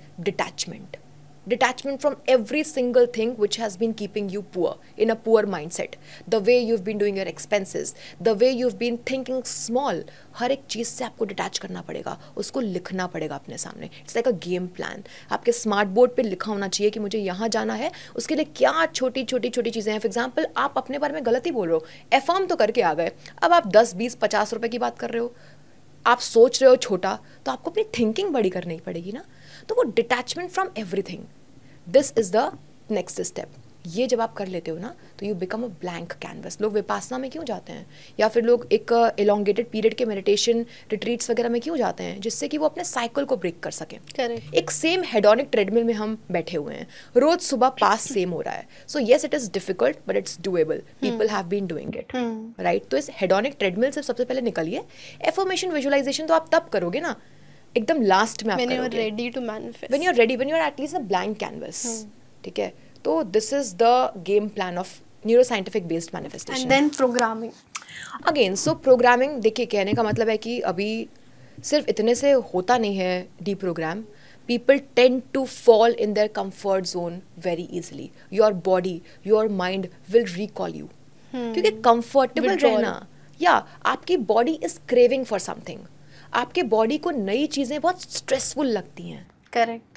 detachment from every single thing which has been keeping you poor, in a poor mindset. The way you've been doing your expenses, the way you've been thinking small, हर एक चीज़ से आपको डिटैच करना पड़ेगा, उसको लिखना पड़ेगा अपने सामने. It's like a game plan. आपके स्मार्ट बोर्ड पे लिखा होना चाहिए कि मुझे यहाँ जाना है, उसके लिए क्या छोटी छोटी चीज़ें हैं. फॉर एग्जाम्पल, आप अपने बारे में गलत ही बोल रहे हो, एफर्म तो करके आ गए, अब आप 10, 20, 50 रुपए की बात कर रहे हो, आप सोच रहे हो छोटा, तो आपको अपनी थिंकिंग बड़ी करनी पड़ेगी ना. तो वो detachment from everything, this is the next step. ये जब आप कर लेते हो ना, तो you become a blank canvas. लोग विपासना में क्यों जाते हैं, या फिर लोग एक एलोंगेटेड पीरियड के मेडिटेशन रिट्रीट्स वगैरह में क्यों जाते हैं? जिससे कि वो अपने साइकिल को ब्रेक कर सकें. Correct. एक सेम हेडोनिक ट्रेडमिल में हम बैठे हुए हैं, रोज सुबह पास सेम हो रहा है. So yes, it is difficult but it's doable. People have been doing it, right. तो इस हेडोनिक ट्रेडमिल से सबसे पहले निकलिए. एफर्मेशन, विजुअलाइजेशन तो आप तब करोगे ना, एकदम लास्ट में आप करोगे. When you are ready to manifest. When you're ready, when you're at least a blank canvas. ठीक है. तो this is the game plan of neuroscientific based manifestation. And then programming again. So programming, देखिए, कहने का मतलब है कि अभी सिर्फ इतने से होता नहीं है deprogram. People tend to fall in their comfort zone very easily. Your body, your mind will recall you, क्योंकि कंफर्टेबल रहना, या आपकी body is craving for something. आपके बॉडी को नई चीज़ें बहुत स्ट्रेसफुल लगती हैं. Correct.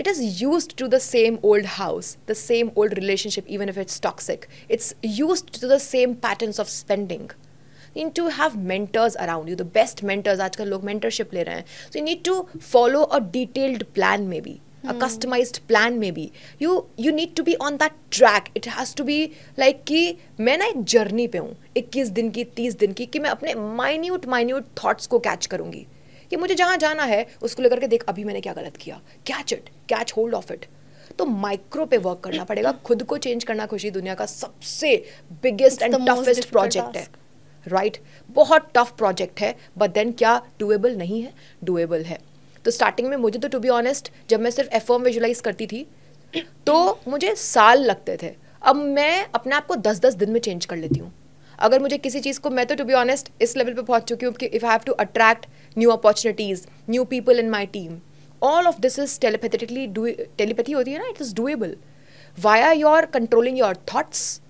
It is used to the same old house, the same old relationship, even if it's toxic. It's used to the same patterns of spending. You need to have mentors around you, the best mentors. आजकल लोग mentorship ले रहे हैं. So you need to follow a detailed plan maybe, a customized plan maybe. You need to be on that track. It has to be like कि मैं ना एक journey पे हूँ, 21 दिन की, 30 दिन की, कि मैं अपने minute thoughts को catch करूँगी. कि मुझे जहाँ जाना है उसको लेकर के देख, अभी मैंने क्या गलत किया, कैच होल्ड ऑफ इट. तो माइक्रो पे वर्क करना पड़ेगा. खुद को चेंज करना खुशी दुनिया का सबसे बिगेस्ट एंड टफेस्ट प्रोजेक्ट है, राइट. बहुत टफ प्रोजेक्ट है, बट देन क्या डूएबल नहीं है? डूएबल है. तो स्टार्टिंग में मुझे तो टू बी ऑनेस्ट, जब मैं सिर्फ एफर्म विजुअलाइज करती थी तो मुझे साल लगते थे. अब मैं अपने आप को 10-10 दिन में चेंज कर लेती हूँ. अगर मुझे किसी चीज़ को, मैं तो टू बी ऑनेस्ट इस लेवल पे पहुंच चुकी हूँ कि if I have to attract new opportunities, new people in my team, all of this is telepathy होती है ना, it is doable via your controlling your thoughts.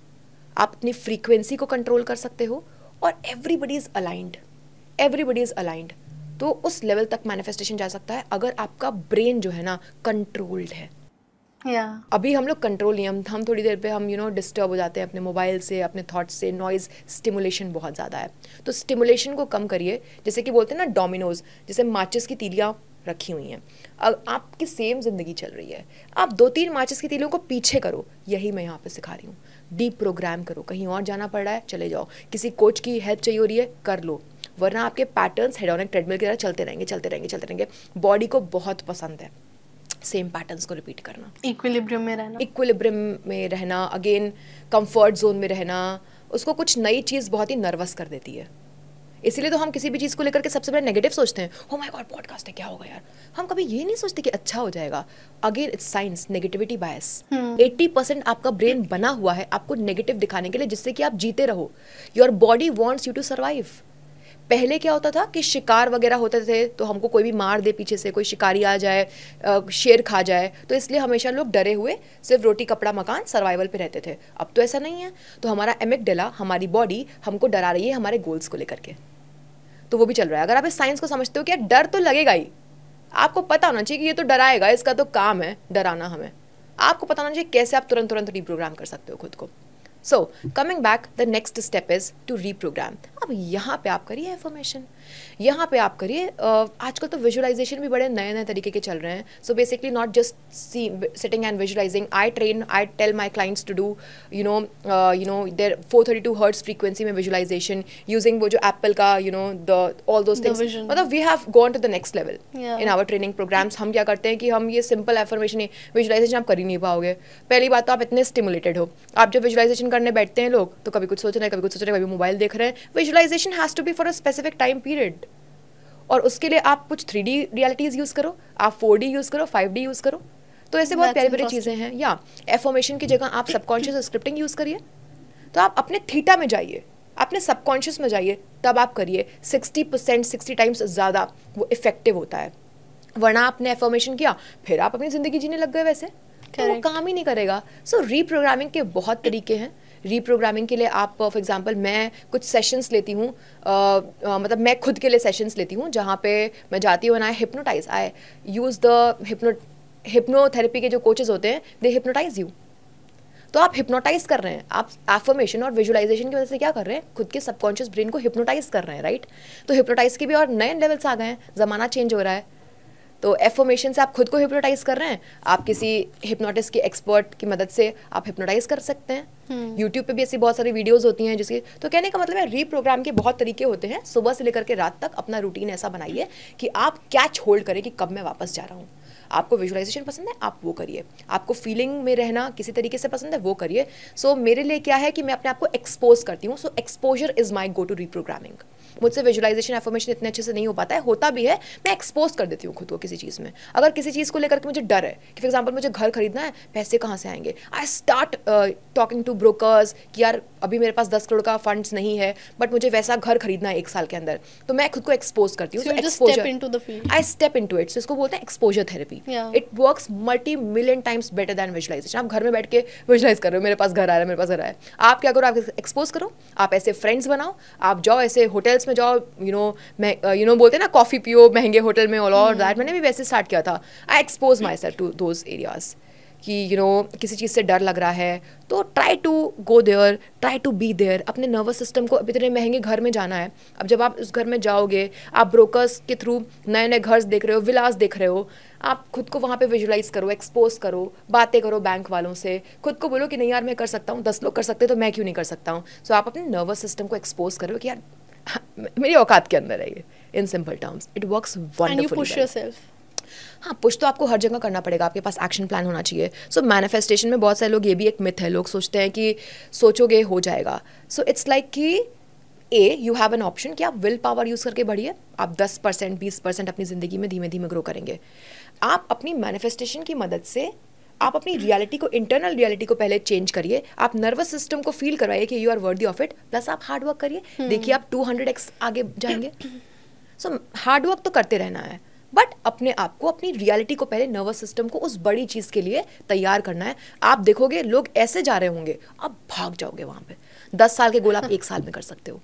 आप अपनी फ्रीक्वेंसी को कंट्रोल कर सकते हो, और एवरीबडी इज़ अलाइंड. तो उस लेवल तक मैनिफेस्टेशन जा सकता है अगर आपका ब्रेन जो है ना कंट्रोल्ड है. अभी हम लोग कंट्रोल नहीं, हम थोड़ी देर पे हम डिस्टर्ब हो जाते हैं अपने मोबाइल से, अपने थॉट्स से. नॉइज़, स्टिमुलेशन बहुत ज़्यादा है. तो स्टिमुलेशन को कम करिए. जैसे कि बोलते हैं ना डोमिनोज, जैसे माचिस की तीलियाँ रखी हुई हैं, आपकी सेम ज़िंदगी चल रही है, आप 2-3 माचिस की तीलियों को पीछे करो. यही मैं यहाँ पे सिखा रही हूँ. डीप प्रोग्राम करो. कहीं और जाना पड़ रहा है, चले जाओ. किसी कोच की हेल्प चाहिए हो रही है, कर लो. वरना आपके पैटर्न्स हेडोनिक ट्रेडमिल की तरह चलते रहेंगे चलते रहेंगे चलते रहेंगे. बॉडी को बहुत पसंद है सेम पैटर्न्स को रिपीट करना, इक्विलिब्रियम में रहना, अगेन कंफर्ट जोन में रहना. उसको कुछ नई चीज़ बहुत ही नर्वस कर देती है. इसीलिए तो हम किसी भी चीज़ को लेकर के सबसे पहले नेगेटिव सोचते हैं. ओ माय गॉड पॉडकास्ट है, क्या होगा यार. हम कभी ये नहीं सोचते कि अच्छा हो जाएगा. अगेन इट्स साइंस, नेगेटिविटी बायस. 80% आपका ब्रेन बना हुआ है आपको नेगेटिव दिखाने के लिए, जिससे कि आप जीते रहो. Your body wants you to survive. पहले क्या होता था कि शिकार वगैरह होते थे तो हमको कोई भी मार दे पीछे से, कोई शिकारी आ जाए, शेर खा जाए, तो इसलिए हमेशा लोग डरे हुए सिर्फ रोटी कपड़ा मकान सर्वाइवल पे रहते थे. अब तो ऐसा नहीं है. तो हमारा एमिगडाला, हमारी बॉडी हमको डरा रही है हमारे गोल्स को लेकर के. तो वो भी चल रहा है. अगर आप इस साइंस को समझते हो कि डर तो लगेगा ही, आपको पता होना चाहिए कि ये तो डराएगा, इसका तो काम है डराना हमें. आपको पता होना चाहिए कैसे आप तुरंत रिप्रोग्राम कर सकते हो खुद को. So coming back, the next step is to reprogram. अब यहाँ पे आप करिए एफर्मेशन, यहाँ पे आप करिए. आजकल तो विजुअलाइजेशन भी बड़े नए नए तरीके के चल रहे हैं. So basically not just sitting and visualizing. I tell my clients to do you know their 432 hertz frequency में विजुअलाइजेशन यूजिंग वो जो एप्पल का द ऑल दोस थिंग्स. मतलब we have gone to the next level in our training programs. हम क्या करते हैं कि हम ये सिंपल एफर्मेशन विजुअलाइजेशन आप कर ही नहीं पाओगे. पहली बात तो आप इतने स्टिमुलेटेड हो. आप जब विजुअलाइजेशन करने बैठते हैं लोग तो कभी कुछ सोच रहे हैं, कभी कुछ सोच रहे हैं, कभी मोबाइल देख रहे हैं. Visualization has to be for a specific time period. और उसके लिए आप कुछ 3D रियलिटीज यूज करो, आप 4D यूज करो, 5D यूज करो. तो ऐसे बहुत प्यारी प्यारी चीजें हैं. या एफर्मेशन की जगह आप सबकॉन्शियस स्क्रिप्टिंग यूज करिए. तो आप अपने थीटा में जाइए, अपने सबकॉन्शियस में जाइए, तब आप करिए. 60% 60 टाइम्स ज़्यादा वो इफेक्टिव होता है. वरना आपने एफर्मेशन किया फिर आप अपनी ज़िंदगी जीने लग गए वैसे, तो वो काम ही नहीं करेगा. सो रीप्रोग्रामिंग के बहुत तरीके हैं. रीप्रोग्रामिंग के लिए आप फॉर एग्जांपल मैं कुछ सेशंस लेती हूँ, मतलब मैं खुद के लिए सेशंस लेती हूँ जहाँ पे मैं जाती हूँ. I hypnotize, I use the hypnotherapy के जो कोचेस होते हैं, दे हिप्नोटाइज यू. तो आप हिप्नोटाइज कर रहे हैं, आप एफर्मेशन और विजुअलाइजेशन की वजह से क्या कर रहे हैं, खुद के सबकॉन्शियस ब्रेन को हिप्नोटाइज कर रहे हैं, राइट. तो हिप्नोटाइज के भी और नए लेवल्स आ गए हैं, ज़माना चेंज हो रहा है. तो एफर्मेशन से आप खुद को हिप्नोटाइज कर रहे हैं, आप किसी हिप्नोटिस्ट की एक्सपर्ट की मदद से आप हिप्नोटाइज कर सकते हैं. यूट्यूब पे भी ऐसी बहुत सारी वीडियोस होती हैं जिसकी. तो कहने का मतलब है रीप्रोग्राम के बहुत तरीके होते हैं. सुबह से लेकर के रात तक अपना रूटीन ऐसा बनाइए कि आप कैच होल्ड करें कि कब मैं वापस जा रहा हूँ. आपको विजुअलाइजेशन पसंद है आप वो करिए, आपको फीलिंग में रहना किसी तरीके से पसंद है वो करिए. सो मेरे लिए क्या है कि मैं अपने आप को एक्सपोज करती हूँ. So exposure is my go to reprogramming. मुझसे विजुअलाइजेशन एफर्मेशन इतने अच्छे से नहीं हो पाता है, होता भी है, मैं एक्सपोज कर देती हूँ खुद को किसी चीज़ में. अगर किसी चीज़ को लेकर के मुझे डर है कि फॉर एग्जाम्पल मुझे घर खरीदना है, पैसे कहाँ से आएंगे, I start talking to brokers कि यार अभी मेरे पास 10 करोड़ का फंड्स नहीं है बट मुझे वैसा घर खरीदना है 1 साल के अंदर. तो मैं खुद को एक्सपोज करती हूँ. I step into it. इसको बोलते हैं exposure therapy. It works multi million times better than visualization. आप घर में बैठ के विजुअलाइज कर रहे हो मेरे पास घर आ रहा है, मेरे पास घर आया है. आप क्या करो, आप एक्सपोज करो, आप ऐसे फ्रेंड्स बनाओ, आप जाओ ऐसे होटल्स में जाओ, बोलते हैं ना कॉफ़ी पियो महंगे होटल में, और दैट. मैंने भी वैसे स्टार्ट किया था. I expose my self to those areas कि किसी चीज़ से डर लग रहा है तो try to go there, try to be there. अपने नर्वस सिस्टम को इतने महंगे घर में जाना है. अब जब आप उस घर में जाओगे, आप ब्रोकर्स के थ्रू नए नए घर देख रहे हो, विलास देख रहे हो, आप खुद को वहाँ पे विजुअलाइज करो, एक्सपोज करो, बातें करो बैंक वालों से, खुद को बोलो कि नहीं यार मैं कर सकता हूँ, 10 लोग कर सकते तो मैं क्यों नहीं कर सकता हूँ. सो आप अपने नर्वस सिस्टम को एक्सपोज करो कि यार मेरी औकात के अंदर है ये. In simple terms it works wonderfully. हाँ, पुश तो आपको हर जगह करना पड़ेगा, आपके पास एक्शन प्लान होना चाहिए. सो मैनिफेस्टेशन में बहुत सारे लोग, ये भी एक मिथ है, लोग सोचते हैं कि सोचोगे हो जाएगा. सो इट्स लाइक कि यू हैव एन ऑप्शन कि आप विल पावर यूज़ करके बढ़िए. आप 10% 20% अपनी ज़िंदगी में धीमे धीमे ग्रो करेंगे. आप अपनी मैनिफेस्टेशन की मदद से आप अपनी रियलिटी को, इंटरनल रियलिटी को पहले चेंज करिए. आप नर्वस सिस्टम को फील करवाइए कि you are worthy of it. Plus आप हार्ड वर्क करिए, देखिए आप 200x आगे जाएंगे. सो हार्ड वर्क तो करते रहना है, बट अपने आप को, अपनी रियलिटी को पहले, नर्वस सिस्टम को उस बड़ी चीज़ के लिए तैयार करना है. आप देखोगे लोग ऐसे जा रहे होंगे, आप भाग जाओगे वहाँ पे. 10 साल के गोल आप 1 साल में कर सकते हो.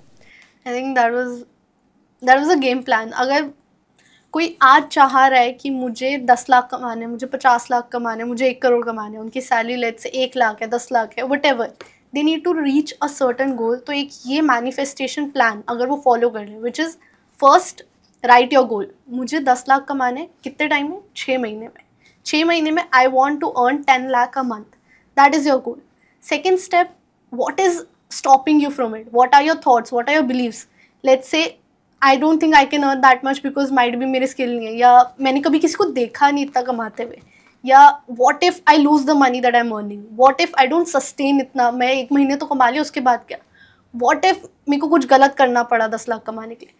I think that was a game plan. अगर कोई आज चाह रहा है कि मुझे 10 लाख कमाने, मुझे 50 लाख कमाने, मुझे 1 करोड़ कमाने, उनकी सैलरी लेट्स से 1 लाख है, 10 लाख है, whatever, they need to reach a certain goal. तो एक ये मैनिफेस्टेशन प्लान अगर वो फॉलो कर ले, which is first right your goal. मुझे 10 लाख कमाने कितने टाइम में, 6 महीने में. 6 महीने में I want to earn 10 lakh a month. That is your goal. Second step, what is stopping you from it? What are your thoughts? What are your beliefs? Let's say I don't think I can earn that much because might भी मेरे स्किल नहीं है, या मैंने कभी किसी को देखा नहीं इतना कमाते हुए, या what if I lose the money that I am earning, what if I don't sustain इतना, मैं 1 महीने तो कमा लिया उसके बाद क्या, वॉट इफ मेरे को कुछ गलत करना पड़ा 10 लाख कमाने के लिए.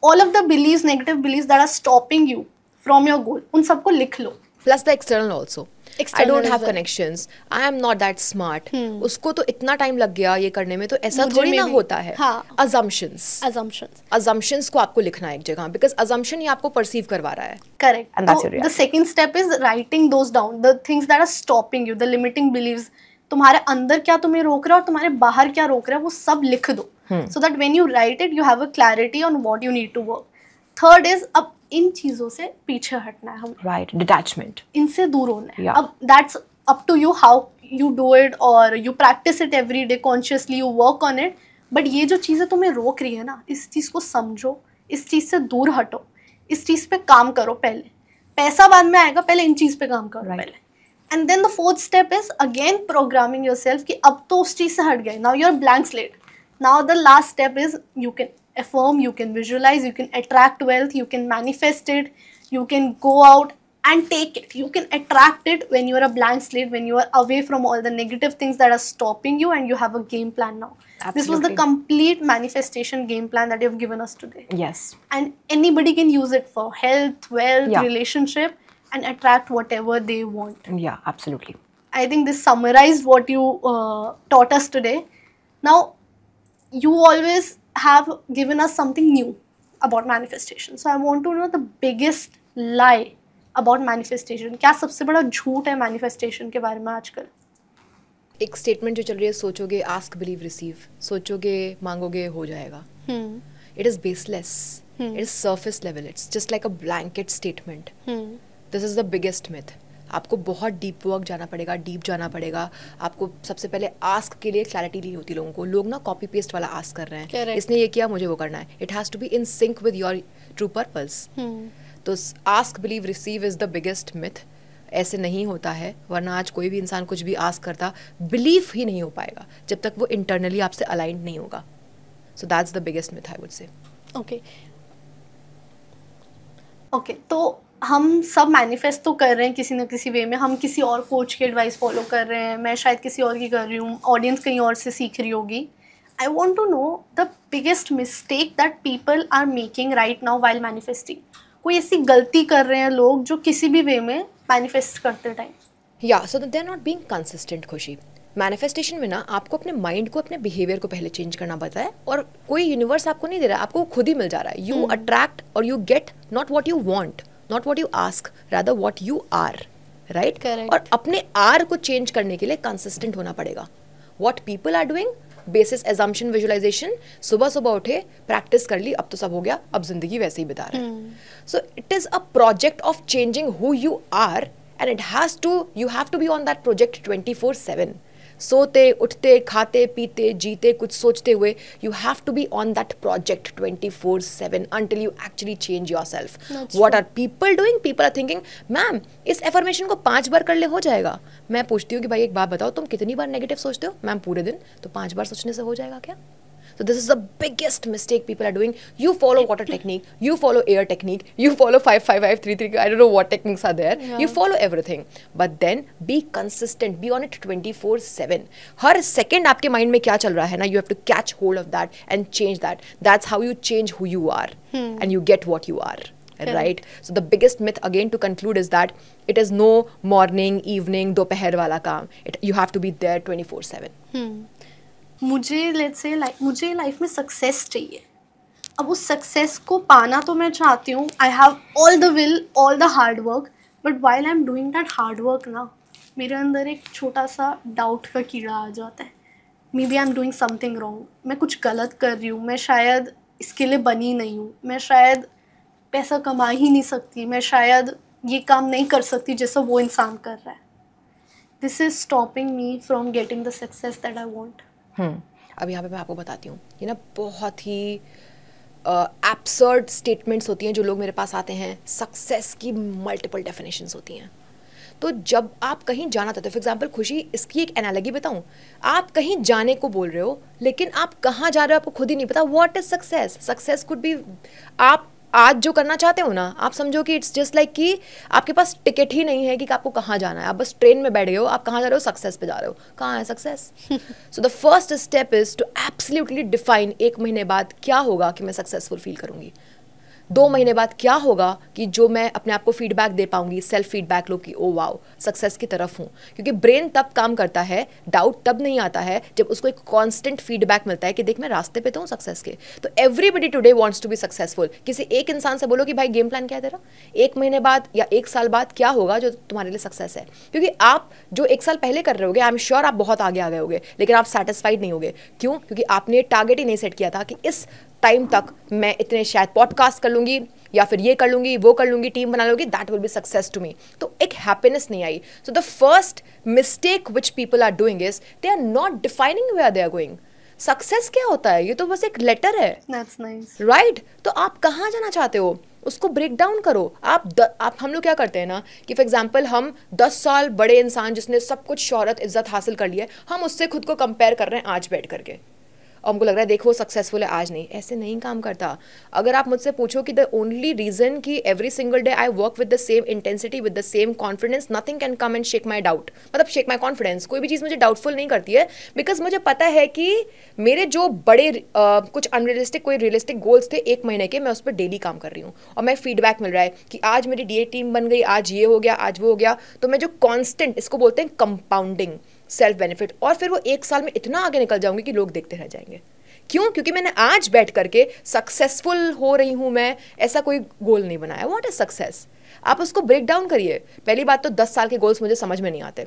All of the beliefs, negative beliefs that are stopping you from your goal, उन सबको लिख लो. Plus the external also. I don't have as well. connections. I am not that smart. उसको तो इतना टाइम लग गया ये करने में, तो ऐसा मुझे थोड़ी ना maybe- होता है. हाँ. Assumptions. Assumptions. Assumptions को आपको लिखना है एक जगह, because assumption ही आपको perceive करवा रहा है. Correct. And that's So your the reality. second step is writing those down, the things that are stopping you, the limiting beliefs. तुम्हारे अंदर क्या तुम्हें रोक रहा है और तुम्हारे बाहर क्या रोक रहा है, वो सब लिख दो. So that when you write it, you have a clarity on what you need to work. Third is, अब इन चीजों से पीछे हटना है हमें. Right. Detachment. इनसे दूर होना है. Yeah. अब that's up to you how you do it, or you practice it every day consciously, you work on it. But ये जो चीज़ें तुम्हें रोक रही है ना, इस चीज़ को समझो, इस चीज़ से दूर हटो, इस चीज़ पे काम करो पहले. पैसा बाद में आएगा, पहले इन चीज़ पे काम करो. Right. पहले. And then the fourth step is again programming yourself कि अब तो उस चीज़ से हट गए. Now you're blank slate. Now the last step is you can affirm, you can visualize, you can attract wealth, you can manifest it, you can go out and take it. You can attract it when you are a blank slate, when you are away from all the negative things that are stopping you, and you have a game plan now. This was the Absolutely. complete manifestation game plan that you have given us today. Yes. And anybody can use it for health, wealth, Yeah. relationship, and attract whatever they want. Yeah, absolutely. I think this summarized what you taught us today. Now, you always have given us something new about manifestation. So I want to know the biggest lie about manifestation. क्या सबसे बड़ा झूठ है manifestation के बारे में आजकल? एक स्टेटमेंट जो चल रही है, सोचोगे आस्क बिलीव रिसीव, सोचोगे मांगोगे हो जाएगा. It is baseless. It is surface level. It's just like a blanket statement. This is the biggest myth. आपको बहुत डीप वर्क जाना पड़ेगा, डीप जाना पड़ेगा. आपको सबसे पहले आस्क के लिए क्लैरिटी नहीं होती लोगों को. लोग ना कॉपी पेस्ट वाला आस्क कर रहे हैं. Correct. इसने ये किया, मुझे वो करना है. It has to be in sync with your true purpose. तो ask believe receive is the biggest myth. ऐसे नहीं होता है, वरना आज कोई भी इंसान कुछ भी आस्क करता, बिलीव ही नहीं हो पाएगा जब तक वो इंटरनली आपसे अलाइंड नहीं होगा. So that's the biggest myth I would say. Okay okay, तो हम सब मैनिफेस्ट तो कर रहे हैं किसी ना किसी वे में. हम किसी और कोच की एडवाइस फॉलो कर रहे हैं, मैं शायद किसी और की कर रही हूँ, ऑडियंस कहीं और से सीख रही होगी. I want to know the biggest mistake that people are making right now while manifesting. कोई ऐसी गलती कर रहे हैं लोग जो किसी भी वे में मैनिफेस्ट करते टाइम? या so they are not being consistent. खुशी, मैनिफेस्टेशन में ना आपको अपने माइंड को, अपने बिहेवियर को पहले चेंज करना पड़ता है. और कोई यूनिवर्स आपको नहीं दे रहा है, आपको खुद ही मिल जा रहा है. यू अट्रैक्ट और you get not what you want, not what you ask, rather what you are. Right. Correct. और अपने आर को चेंज करने के लिए कंसिस्टेंट होना पड़ेगा. What people are doing, basis assumption visualization, सुबह सुबह उठे, प्रैक्टिस कर ली, अब तो सब हो गया, अब जिंदगी वैसे ही बिता रहे हैं. So it is a project of changing who you are, and it has to, you have to be on that project 24/7. सोते उठते खाते पीते जीते कुछ सोचते हुए, you have to be on that project 24/7 until you actually change yourself. What are people doing? People are thinking, ma'am इस एफर्मेशन को 5 बार कर ले हो जाएगा. मैं पूछती हूँ कि भाई एक बात बताओ, तुम कितनी बार नेगेटिव सोचते हो? मैम पूरे दिन. तो 5 बार सोचने से हो जाएगा क्या? So this is the biggest mistake people are doing. You follow water technique, you follow air technique, you follow 5-5-5-3-3, I don't know what techniques are there. Yeah. You follow everything. But then be consistent, be on it 24/7. Her second आपके mind में क्या चल रहा है ना, you have to catch hold of that and change that. That's how you change who you are and you get what you are. Right? So the biggest myth again to conclude is that it is no morning, evening, दोपहर वाला काम. You have to be there 24/7. मुझे लेट्स से मुझे लाइफ में सक्सेस चाहिए. अब उस सक्सेस को पाना तो मैं चाहती हूँ. I have all the will, all the hard work, but while I am doing that hard work ना, मेरे अंदर एक छोटा सा डाउट का कीड़ा आ जाता है. Maybe I am doing something wrong, मैं कुछ गलत कर रही हूँ, मैं शायद इसके लिए बनी नहीं हूँ, मैं शायद पैसा कमा ही नहीं सकती, मैं शायद ये काम नहीं कर सकती जैसा वो इंसान कर रहा है. This is stopping me from getting the success that I want. अब यहाँ पे मैं आपको बताती हूँ, ये ना बहुत ही एब्सर्ड स्टेटमेंट्स होती हैं जो लोग मेरे पास आते हैं. सक्सेस की मल्टीपल डेफिनेशंस होती हैं. तो जब आप कहीं जाना चाहते हो, फॉर एग्जाम्पल खुशी, इसकी एक एनालॉजी बताऊं, आप कहीं जाने को बोल रहे हो लेकिन आप कहाँ जा रहे हो आपको खुद ही नहीं पता. What is success? Success could be, आप आज जो करना चाहते हो ना, आप समझो कि इट्स जस्ट लाइक कि आपके पास टिकट ही नहीं है कि आपको कहाँ जाना है, आप बस ट्रेन में बैठ गए हो, आप कहाँ जा रहे हो? सक्सेस पे जा रहे हो. कहाँ है success? So the first step is to absolutely define 1 महीने बाद क्या होगा कि मैं सक्सेसफुल फील करूंगी. 2 महीने बाद क्या होगा कि जो मैं अपने आप को फीडबैक दे पाऊंगी, सेल्फ फीडबैक लो कि ओ वाओ सक्सेस की तरफ हूँ. क्योंकि ब्रेन तब काम करता है, डाउट तब नहीं आता है जब उसको एक कांस्टेंट फीडबैक मिलता है कि देख मैं रास्ते पे तो हूँ सक्सेस के. तो everybody today wants to be successful. किसी एक इंसान से बोलो कि भाई गेम प्लान क्या है तेरा, 1 महीने बाद या 1 साल बाद क्या होगा जो तुम्हारे लिए सक्सेस है. क्योंकि आप जो 1 साल पहले कर रहे होगे, आई एम श्योर आप बहुत आगे आ गए होगे, लेकिन आप सेटिस्फाइड नहीं होगे. क्यों? क्योंकि आपने टारगेट ही नहीं सेट किया था कि इस टाइम तक मैं इतने शायद पॉडकास्ट कर लूंगी या फिर ये कर लूंगी, वो कर लूंगी, टीम बना लूंगी, that will be success to me. तो एक हैप्पीनेस नहीं आई. So the first mistake which people are doing is they are not defining where they are going. Success क्या होता है? ये तो बस एक लेटर है. That's nice. राइट? तो आप कहाँ जाना चाहते हो उसको ब्रेक डाउन करो. आप हम लोग क्या करते हैं ना कि फॉर एग्जाम्पल हम 10 साल बड़े इंसान जिसने सब कुछ शोहरत इज्जत हासिल कर लिया है, हम उससे खुद को कंपेयर कर रहे हैं आज बैठ करके, और हमको लग रहा है देखो सक्सेसफुल है आज नहीं. ऐसे नहीं काम करता. अगर आप मुझसे पूछो कि द ओनली रीजन कि every single day I work with the same intensity, with the same confidence, nothing can come and shake my doubt, मतलब शेक माई कॉन्फिडेंस. कोई भी चीज़ मुझे डाउटफुल नहीं करती है, बिकॉज मुझे पता है कि मेरे जो बड़े कुछ अनरियलिस्टिक कोई रियलिस्टिक गोल्स थे 1 महीने के, मैं उस पर डेली काम कर रही हूँ और मैं फीडबैक मिल रहा है कि आज मेरी डीए टीम बन गई, आज ये हो गया, आज वो हो गया. तो मैं जो कॉन्स्टेंट, इसको बोलते हैं कंपाउंडिंग सेल्फ बेनिफिट, और फिर वो 1 साल में इतना आगे निकल जाऊंगी कि लोग देखते रह जाएंगे. क्यों? क्योंकि मैंने आज बैठ करके सक्सेसफुल हो रही हूं मैं, ऐसा कोई गोल नहीं बनाया. What is success? आप उसको ब्रेक डाउन करिए. पहली बात तो 10 साल के गोल्स मुझे समझ में नहीं आते,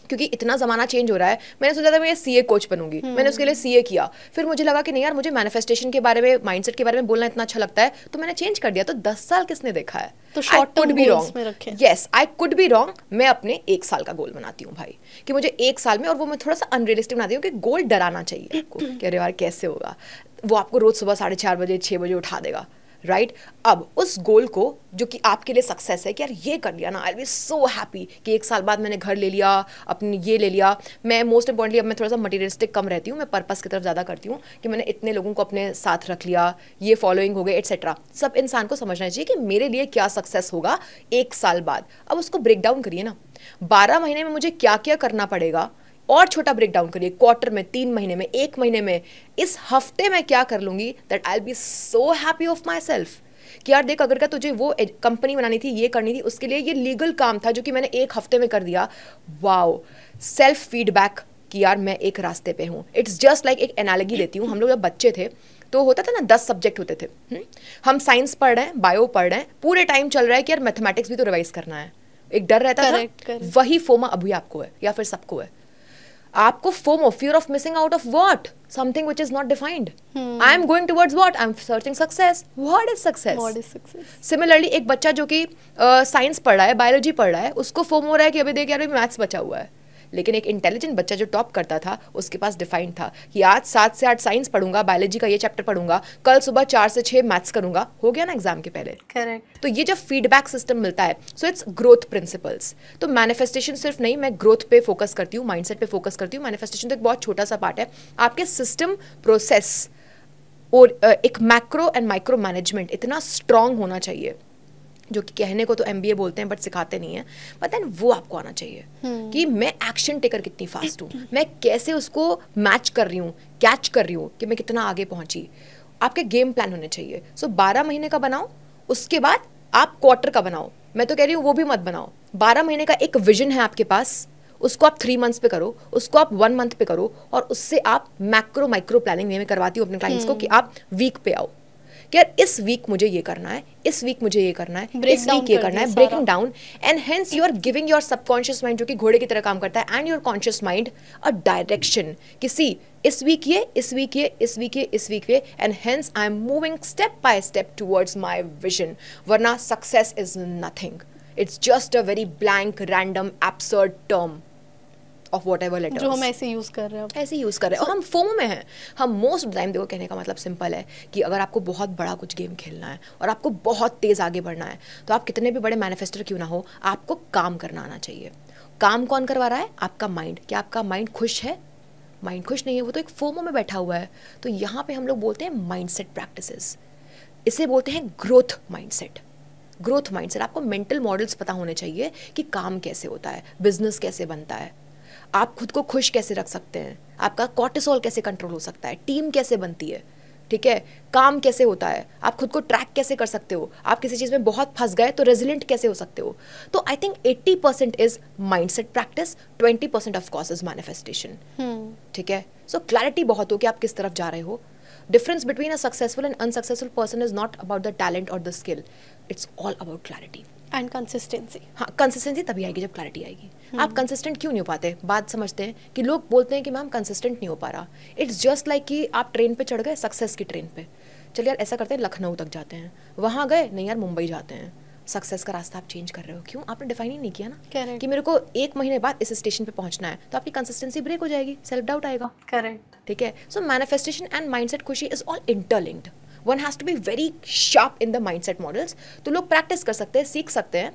क्योंकि इतना ज़माना चेंज हो रहा है. मैंने सोचा था मैं सीए कोच बनूंगी, मैंने उसके लिए सीए किया, फिर मुझे लगा कि नहीं यार मुझे मैनिफेस्टेशन के बारे में, माइंडसेट के बारे में बोलना इतना अच्छा लगता है, तो मैंने चेंज कर दिया. तो 10 साल किसने देखा है? तो शॉर्ट टर्म गोल्स में रखे. Yes, I could be wrong. मैं अपने 1 साल का गोल बनाती हूँ भाई, कि मुझे 1 साल में, और वो मैं थोड़ा सा अनरियलिस्टिक बनाती हूँ कि गोल डराना चाहिए आपको कि अरे यार कैसे होगा, वो आपको रोज सुबह 4:30 बजे 6 बजे उठा देगा. राइट? अब उस गोल को जो कि आपके लिए सक्सेस है कि यार ये कर लिया ना, आई बी सो हैप्पी कि 1 साल बाद मैंने घर ले लिया, अपनी ये ले लिया. मैं मोस्ट इंपॉर्टेंटली अब मैं थोड़ा सा मटीरियलिस्टिक कम रहती हूँ, मैं पर्पस की तरफ ज़्यादा करती हूँ कि मैंने इतने लोगों को अपने साथ रख लिया, ये फॉलोइंग हो गए एट्सेट्रा. सब इंसान को समझना चाहिए कि मेरे लिए क्या सक्सेस होगा 1 साल बाद. अब उसको ब्रेक डाउन करिए ना. 12 महीने में मुझे क्या क्या करना पड़ेगा, और छोटा ब्रेक डाउन करिए. क्वार्टर में, 3 महीने में, 1 महीने में, इस हफ्ते में क्या कर लूंगी that I will be so happy of my self कि यार देख, अगर क्या तुझे वो कंपनी बनानी थी, ये करनी थी, उसके लिए ये लीगल काम था जो कि मैंने 1 हफ्ते में कर दिया. वाओ, सेल्फ फीडबैक कि यार मैं एक रास्ते पे हूँ. इट्स जस्ट लाइक, एक एनालॉजी देती हूँ. हम लोग जब बच्चे थे तो होता था ना 10 सब्जेक्ट होते थे. हम साइंस पढ़ रहे हैं, बायो पढ़ रहे हैं, पूरे टाइम चल रहा है कि यार मैथमेटिक्स भी तो रिवाइज करना है. एक डर रहता था. वही फोमा अभी आपको है या फिर सबको है. आपको FOMO, fear of missing out of what, something which is not defined. I am going towards what, I am searching success. What is success? Similarly एक बच्चा जो कि साइंस पढ़ रहा है, बायोलॉजी पढ़ रहा है, उसको फोम हो रहा है कि अभी देख यार मैथ्स बचा हुआ है. लेकिन एक इंटेलिजेंट बच्चा जो टॉप करता था, उसके पास डिफाइंड था कि आज 7 से 8 साइंस पढ़ूंगा, बायोलॉजी का ये चैप्टर पढ़ूंगा, कल सुबह 4 से 6 मैथ्स करूंगा. हो गया ना एग्जाम के पहले. करेक्ट. तो ये जब फीडबैक सिस्टम मिलता है, सो इट्स ग्रोथ प्रिंसिपल्स. तो मैनिफेस्टेशन सिर्फ नहीं, मैं ग्रोथ पे फोकस करती हूँ, माइंडसेट पे फोकस करती हूँ. मैनिफेस्टेशन तो एक बहुत छोटा सा पार्ट है. आपके सिस्टम, प्रोसेस और एक मैक्रो एंड माइक्रो मैनेजमेंट इतना स्ट्रांग होना चाहिए, जो कि कहने को तो MBA बोलते हैं बट सिखाते नहीं है, बट देन वो आपको आना चाहिए कि मैं एक्शन टेकर कितनी फास्ट हूँ, मैं कैसे उसको मैच कर रही हूँ, कैच कर रही हूँ, कि मैं कितना आगे पहुँची. आपके गेम प्लान होने चाहिए. सो 12 महीने का बनाओ, उसके बाद आप क्वार्टर का बनाओ. मैं तो कह रही हूँ वो भी मत बनाओ. 12 महीने का एक विजन है आपके पास, उसको आप 3 मंथ्स पे करो, उसको आप 1 मंथ पे करो, और उससे आप मैक्रो माइक्रो प्लानिंग में करवाती हूँ अपने क्लाइंट्स को कि आप वीक पे आओ कि यार इस वीक मुझे ये करना है, इस वीक मुझे ये करना है, इस वीक ये करना है. Breaking down, and hence you are giving your subconscious mind, जो कि घोड़े की तरह काम करता है, and your conscious mind a direction कि सी इस वीक ये, इस वीक ये, इस वीक ये, इस वीक ये, and hence I am moving step by step towards my vision. वरना success is nothing. It's just a very blank, random, absurd term. Of whatever letters जो हम ऐसे यूज कर रहे हैं अब। ऐसे यूज़ कर रहे हैं और हम फोमो में हैं। हम मोस्ट टाइम, देखो कहने का मतलब सिंपल है कि अगर आपको बहुत बड़ा कुछ गेम खेलना है और आपको बहुत तेज़ आगे बढ़ना है, तो आप कितने भी बड़े मैनिफेस्टर क्यों ना हो, आपको काम करना आना चाहिए। काम कौन करवा रहा है? आपका माइंड। क्या आपका माइंड खुश है? माइंड खुश नहीं है, वो तो एक फोमो में बैठा हुआ है। तो यहाँ पे हम लोग बोलते हैं माइंडसेट प्रैक्टिसेस, इसे बोलते हैं ग्रोथ माइंडसेट। ग्रोथ माइंडसेट, आपको मेंटल मॉडल्स पता होने चाहिए कि काम कैसे होता है, बिजनेस कैसे बनता है, आप खुद को खुश कैसे रख सकते हैं, आपका कॉर्टिसोल कैसे कंट्रोल हो सकता है, टीम कैसे बनती है, ठीक है, काम कैसे होता है, आप खुद को ट्रैक कैसे कर सकते हो, आप किसी चीज़ में बहुत फंस गए तो रेजिलेंट कैसे हो सकते हो। तो I think 80% is mindset practice, 20% of course is manifestation. ठीक है, सो क्लैरिटी बहुत हो कि आप किस तरफ जा रहे हो। Difference between a successful and unsuccessful person is not about the talent or the skill. It's all about clarity. And consistency. हाँ, कंसिस्टेंसी तभी आएगी जब क्लैरिटी आएगी। आप कंसिस्टेंट क्यों नहीं हो पाते? बात समझते हैं कि लोग बोलते हैं कि मैम कंसिस्टेंट नहीं हो पा रहा। इट्स जस्ट लाइक कि आप ट्रेन पे चढ़ गए, सक्सेस की ट्रेन पे। चलिए यार ऐसा करते हैं, लखनऊ तक जाते हैं, वहाँ गए, नहीं यार मुंबई जाते हैं। सक्सेस का रास्ता आप चेंज कर रहे हो, क्यों? आपने डिफाइन ही नहीं किया ना। Correct. कि मेरे को 1 महीने बाद इस स्टेशन पे पहुंचना है, तो आपकी कंसिस्टेंसी ब्रेक हो जाएगी, सेल्फ डाउट आएगा। करेक्ट। ठीक है, सो मैनिफेस्टेशन एंड माइंडसेट खुशी is all interlinked. One has to be very sharp in the mindset models. तो लोग प्रैक्टिस कर सकते हैं, सीख सकते हैं।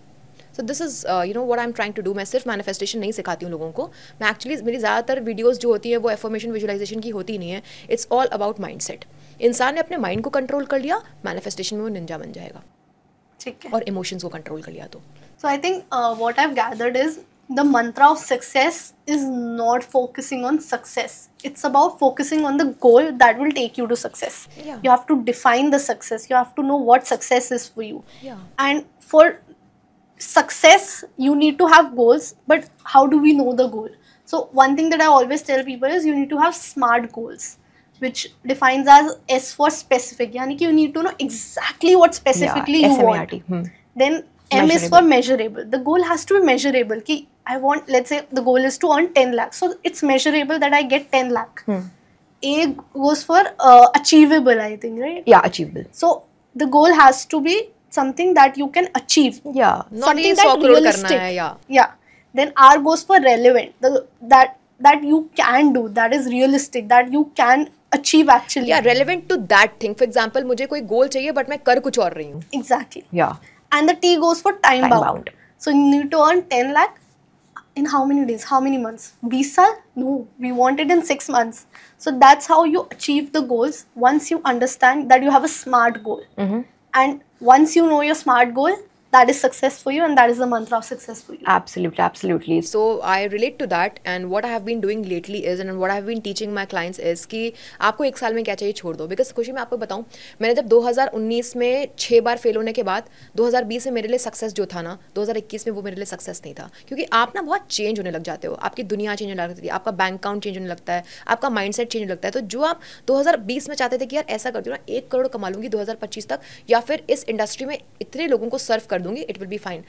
So this is you know what I am trying to do. मैं सिर्फ मैनिफेस्टेशन नहीं सिखाती हूँ लोगों को। मैं एक्चुअली, मेरी ज़्यादातर वीडियोज़ जो होती है वो एफर्मेशन विजुअलाइजेशन की होती नहीं है। It's all about mindset. इंसान ने अपने माइंड को कंट्रोल कर लिया, मैनिफेस्टेशन में वो निंजा बन जाएगा। ठीक है। और इमोशंस को कंट्रोल कर लिया तो। So I think what I've gathered is the mantra of success is not focusing on success. It's about focusing on the goal that will take you to success. Yeah. You have to define the success. You have to know what success is for you. Yeah. And for success, you need to have goals. But how do we know the goal? So one thing that I always tell people is you need to have SMART goals, which defines as S for specific. Yani ki you need to know exactly what specifically you want. Then M is for measurable. The goal has to be measurable. Ki I want, let's say the goal is to earn 10 lakhs. So it's measurable that I get 10 lakh. A goes for achievable, I think, right? Yeah, achievable. So the goal has to be something that you can achieve. Yeah, not Something ये 100 that करोड़ realistic. करना है, yeah. Yeah. Then R goes for relevant. That you can do. That is realistic. That you can achieve actually. Yeah, relevant to that thing. For example, मुझे कोई गोल चाहिए बट मैं कर कुछ और रही हूँ. Exactly. Yeah. And the T goes for time bound. So you need to earn 10 lakh in how many days? How many months? 20 saal? No, we want it in 6 months. So that's how you achieve the goals once you understand that you have a SMART goal. And once you know your SMART goal, that is success for you, and that is the mantra of success for you. Absolutely, absolutely. So I relate to that, and what I have been doing lately is, and what I have been teaching my clients is कि आपको 1 साल में क्या चाहिए छोड़ दो. Because खुशी मैं आपको बताऊँ, मैंने जब 2019 में 6 बार फेल होने के बाद 2020 में मेरे लिए सक्सेस जो था ना, 2021 में वो मेरे लिए सक्सेस नहीं था. क्योंकि आप ना बहुत चेंज होने लग जाते हो, आपकी दुनिया चेंज होने लगती है, आपका बैंक अकाउंट चेंज होने लगता है, आपका माइंडसेट चेंज होने लगता है. तो जो आप 2020 में चाहते थे कि यार ऐसा करती हूँ ना, 1 करोड़ कमा लूंगी 2025 तक, या फिर इस इंडस्ट्री में इतने लोगों को सर्व कर दूंगी, इट विल बी फाइन.